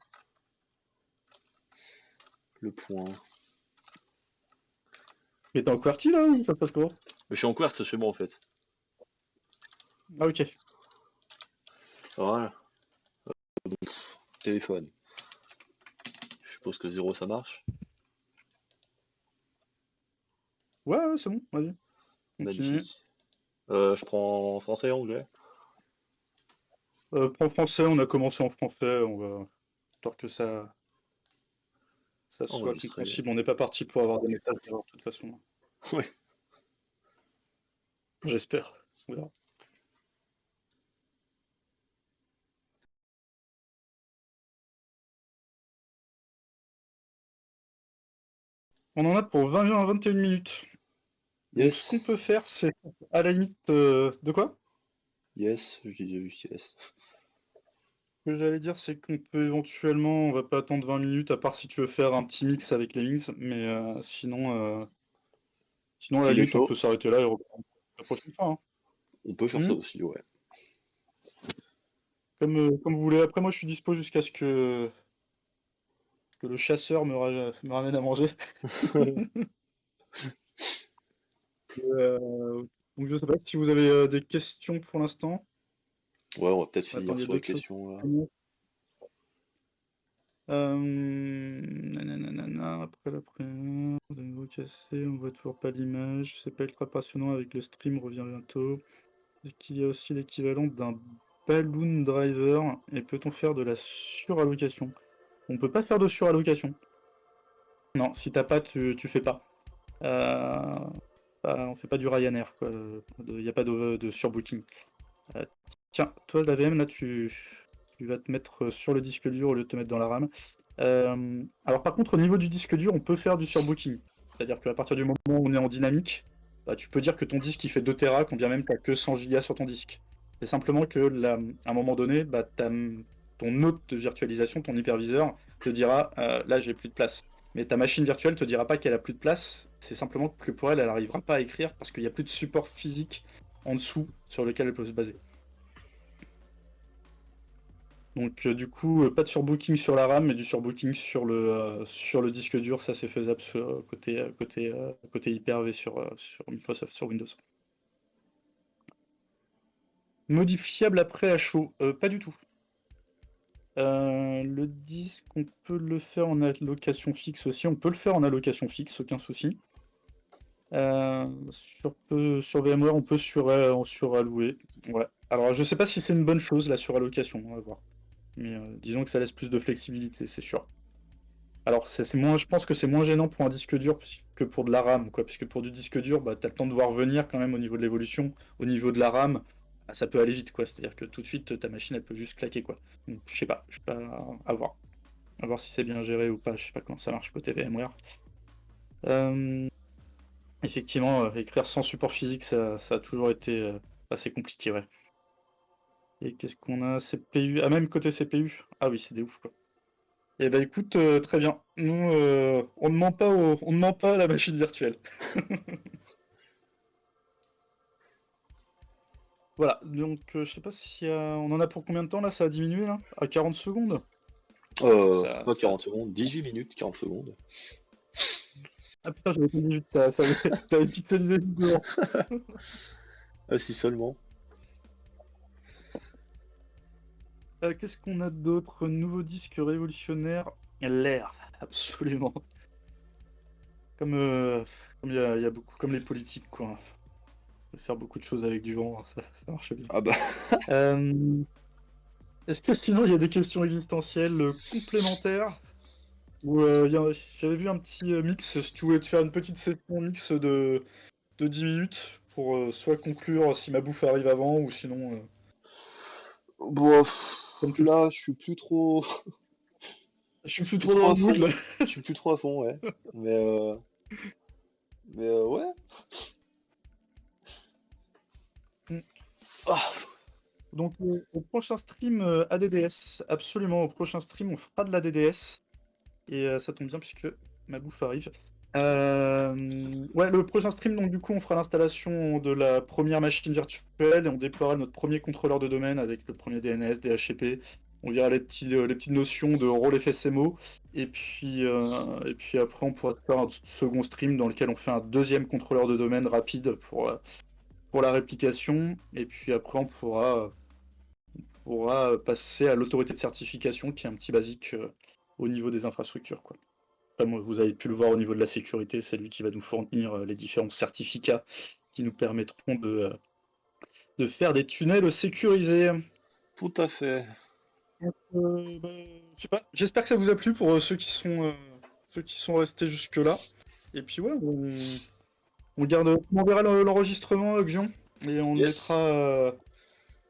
Speaker 1: Le point.
Speaker 2: Mais t'es en QWERTY là ou ça se passe comment?
Speaker 1: Mais je suis en Quartz chez moi en fait.
Speaker 2: Ah ok.
Speaker 1: Voilà. Téléphone. Je suppose que 0 ça marche.
Speaker 2: Ouais, c'est bon, vas-y. Continue.
Speaker 1: Magnifique. Je prends français, anglais.
Speaker 2: Pour français, on a commencé en français, on va histoire que ça soit
Speaker 1: Enregistrer.
Speaker 2: compréhensible. On n'est pas parti pour avoir des messages d'erreur de toute façon.
Speaker 1: Ouais.
Speaker 2: J'espère. On verra. On en a pour 20 à 21 minutes. Donc ce qu'on
Speaker 1: Yes.
Speaker 2: peut faire, c'est à la limite de quoi?
Speaker 1: Yes. Je disais juste yes.
Speaker 2: Ce que j'allais dire, c'est qu'on peut éventuellement, on va pas attendre 20 minutes, à part si tu veux faire un petit mix avec les mix, mais sinon à la
Speaker 1: S'il est
Speaker 2: limite, on
Speaker 1: chaud,
Speaker 2: peut s'arrêter là et reprendre la prochaine fois, hein.
Speaker 1: on peut faire ça
Speaker 2: Hmm.
Speaker 1: aussi, ouais.
Speaker 2: Comme vous voulez. Après, moi, je suis dispo jusqu'à ce que le chasseur me ramène à manger. Donc, je sais pas si vous avez des questions pour l'instant.
Speaker 1: Ouais, on va peut-être
Speaker 2: Attends,
Speaker 1: finir
Speaker 2: il y a
Speaker 1: sur les
Speaker 2: d'autres choses.
Speaker 1: questions là.
Speaker 2: Nanana, après la première, de nouveau cassé, on voit toujours pas l'image. C'est pas ultra passionnant avec le stream, revient bientôt. Est-ce qu'il y a aussi l'équivalent d'un balloon driver et peut-on faire de la surallocation? On peut pas faire de surallocation. Non, si t'as pas, tu fais pas. Euh, on fait pas du Ryanair, quoi. Il n'y a pas de surbooking. Tiens, toi, la VM, là, tu vas te mettre sur le disque dur au lieu de te mettre dans la RAM. Alors, par contre, au niveau du disque dur, on peut faire du surbooking. C'est-à-dire qu'à partir du moment où on est en dynamique, bah, tu peux dire que ton disque il fait 2 Tera, quand bien même tu n'as que 100 Go sur ton disque. C'est simplement que là, à un moment donné, bah, ton hôte de virtualisation, ton hyperviseur, te dira là, j'ai plus de place. Mais ta machine virtuelle te dira pas qu'elle a plus de place. C'est simplement que pour elle, elle n'arrivera pas à écrire parce qu'il n'y a plus de support physique en dessous sur lequel elle peut se baser. Donc du coup, pas de surbooking sur la RAM, mais du surbooking sur le disque dur, ça c'est faisable côté Hyper-V sur Microsoft, sur Windows. Modifiable après à chaud, pas du tout. Le disque, on peut le faire en allocation fixe aussi, on peut le faire en allocation fixe, aucun souci. Sur VMware, on peut surallouer. Ouais. Alors je sais pas si c'est une bonne chose la surallocation, on va voir. Mais disons que ça laisse plus de flexibilité, c'est sûr. Alors, c'est moins, je pense que c'est moins gênant pour un disque dur que pour de la RAM, quoi. Puisque pour du disque dur, bah, tu as le temps de voir venir quand même au niveau de l'évolution. Au niveau de la RAM, bah, ça peut aller vite, quoi. C'est-à-dire que tout de suite, ta machine, elle peut juste claquer, quoi. Donc, je sais pas, à voir. À voir si c'est bien géré ou pas. Je sais pas comment ça marche côté VMware. Euh, Effectivement, écrire sans support physique, ça a toujours été assez compliqué, ouais. Et qu'est-ce qu'on a? CPU. Ah, même côté CPU. Ah oui, c'est des ouf, quoi. Eh ben écoute, très bien. Nous, on ne ment pas à la machine virtuelle. Voilà, donc je sais pas si on en a pour combien de temps là, ça a diminué là? À 40 secondes? Ça,
Speaker 1: Pas
Speaker 2: ça...
Speaker 1: 40 secondes, 18 minutes, 40 secondes.
Speaker 2: Ah putain, j'avais pas minutes, ça avait pixelisé vidéo.
Speaker 1: Ah si seulement.
Speaker 2: Qu'est-ce qu'on a d'autre? Nouveau disque révolutionnaire. L'air, absolument. Comme il y a beaucoup, comme les politiques, quoi. On peut faire beaucoup de choses avec du vent, ça marche bien.
Speaker 1: Ah bah,
Speaker 2: Euh, Est-ce que sinon il y a des questions existentielles complémentaires? Ou j'avais vu un petit mix, si tu voulais te faire une petite session mix de 10 minutes pour soit conclure si ma bouffe arrive avant ou sinon
Speaker 1: bon,
Speaker 2: comme tu le sens.
Speaker 1: là, je suis plus trop,
Speaker 2: Je suis plus
Speaker 1: plus
Speaker 2: trop
Speaker 1: trop
Speaker 2: dans
Speaker 1: à
Speaker 2: le mood
Speaker 1: fond.
Speaker 2: là.
Speaker 1: Je suis plus trop à fond, ouais. Mais, ouais.
Speaker 2: Mm.
Speaker 1: Ah,
Speaker 2: Donc au prochain stream ADDS, absolument au prochain stream on fera de l'ADDS et ça tombe bien puisque ma bouffe arrive. Ouais, le prochain stream, donc du coup, on fera l'installation de la première machine virtuelle et on déploiera notre premier contrôleur de domaine avec le premier DNS, DHCP. On verra les petites notions de rôle FSMO. Et puis après, on pourra faire un second stream dans lequel on fait un deuxième contrôleur de domaine rapide pour la réplication. Et puis après, pourra passer à l'autorité de certification qui est un petit basique au niveau des infrastructures, quoi. Comme vous avez pu le voir au niveau de la sécurité, c'est lui qui va nous fournir les différents certificats qui nous permettront de faire des tunnels sécurisés.
Speaker 1: tout à fait.
Speaker 2: Bah, je sais pas, j'espère que ça vous a plu pour ceux qui sont restés jusque-là. Et puis ouais, on verra l'enregistrement, Xion, et on le mettra,
Speaker 1: Yes.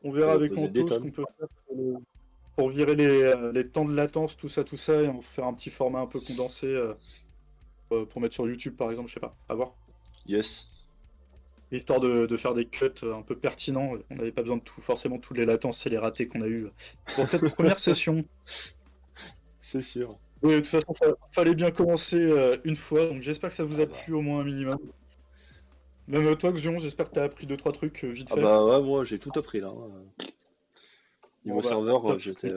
Speaker 2: on
Speaker 1: On
Speaker 2: verra
Speaker 1: va
Speaker 2: avec
Speaker 1: poser des
Speaker 2: Anto ce
Speaker 1: tonnes.
Speaker 2: qu'on peut faire pour virer les temps de latence, tout ça, et on va faire un petit format un peu condensé pour mettre sur YouTube par exemple, je sais pas, à voir.
Speaker 1: Yes.
Speaker 2: Histoire de faire des cuts un peu pertinents. On n'avait pas besoin de forcément tous les latences et les ratés qu'on a eu pour cette première session.
Speaker 1: C'est sûr.
Speaker 2: Oui, de toute façon, fallait bien commencer une fois, donc j'espère que ça vous
Speaker 1: Ah
Speaker 2: a
Speaker 1: bah.
Speaker 2: plu au moins un minimum. Même toi, Xion, j'espère que tu as appris 2-3 trucs vite
Speaker 1: Ah
Speaker 2: fait.
Speaker 1: bah ouais, moi j'ai tout appris là, hein.
Speaker 2: Bon,
Speaker 1: Niveau
Speaker 2: bah,
Speaker 1: serveur,
Speaker 2: top.
Speaker 1: j'étais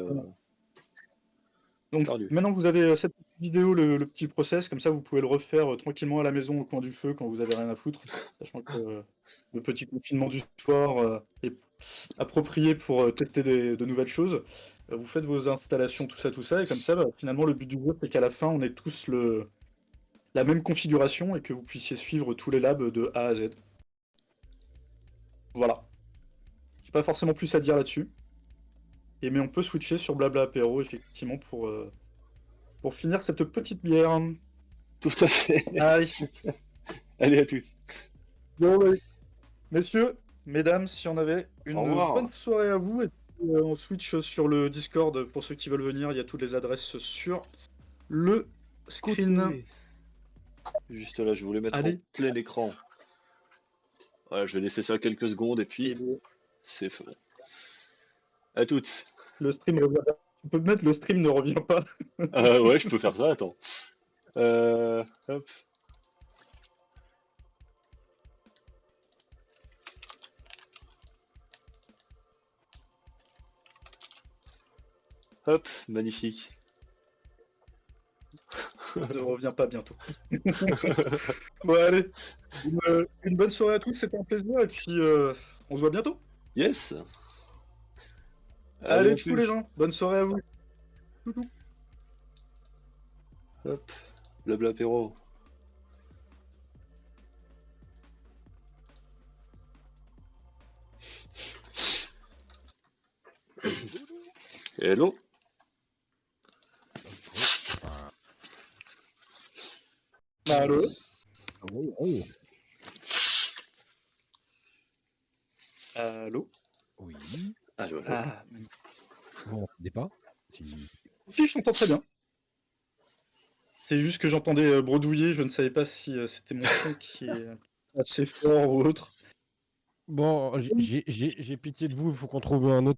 Speaker 2: Donc
Speaker 1: perdu.
Speaker 2: maintenant que vous avez cette petite vidéo, le petit process, comme ça vous pouvez le refaire tranquillement à la maison au coin du feu quand vous avez rien à foutre. Sachant que le petit confinement du soir est approprié pour tester de nouvelles choses. Vous faites vos installations, tout ça, et comme ça, bah, finalement, le but du jeu, c'est qu'à la fin, on ait tous la même configuration et que vous puissiez suivre tous les labs de A à Z. Voilà. J'ai pas forcément plus à dire là-dessus. Mais on peut switcher sur Blabla Apéro, effectivement, pour finir cette petite bière.
Speaker 1: Tout à fait.
Speaker 2: Allez,
Speaker 1: Allez, à tous.
Speaker 2: Bon, bah, messieurs, mesdames, si on avait
Speaker 1: Au
Speaker 2: une
Speaker 1: revoir.
Speaker 2: bonne soirée à vous. Et puis, on switch sur le Discord pour ceux qui veulent venir. Il y a toutes les adresses sur le screen.
Speaker 1: Côté. Juste là, je voulais mettre en
Speaker 2: Allez.
Speaker 1: plein écran. Voilà, je vais laisser ça quelques secondes et
Speaker 2: Et
Speaker 1: puis
Speaker 2: le,
Speaker 1: c'est fait. À toutes.
Speaker 2: le stream revient pas. Tu peux mettre le stream ne revient pas.
Speaker 1: Ouais, je peux faire ça, attends. Hop. Hop, magnifique.
Speaker 2: Ne revient pas bientôt. Bon, allez. Une bonne soirée à tous, c'était un plaisir. Et puis, on se voit bientôt.
Speaker 1: Yes.
Speaker 2: Allez,
Speaker 1: à
Speaker 2: tchou les
Speaker 1: plus.
Speaker 2: gens. Bonne soirée à vous. Toutou.
Speaker 1: Hop, blabla apéro. Hello.
Speaker 2: Allô.
Speaker 3: Oui, oui.
Speaker 2: Allô.
Speaker 3: Oui.
Speaker 1: Allô, allô.
Speaker 2: Ah,
Speaker 3: Vous m'entendez pas?
Speaker 2: si, je t'entends très bien. C'est juste que j'entendais bredouiller, je ne savais pas si c'était mon son qui est assez fort ou autre.
Speaker 3: Bon, j'ai pitié de vous, il faut qu'on trouve un autre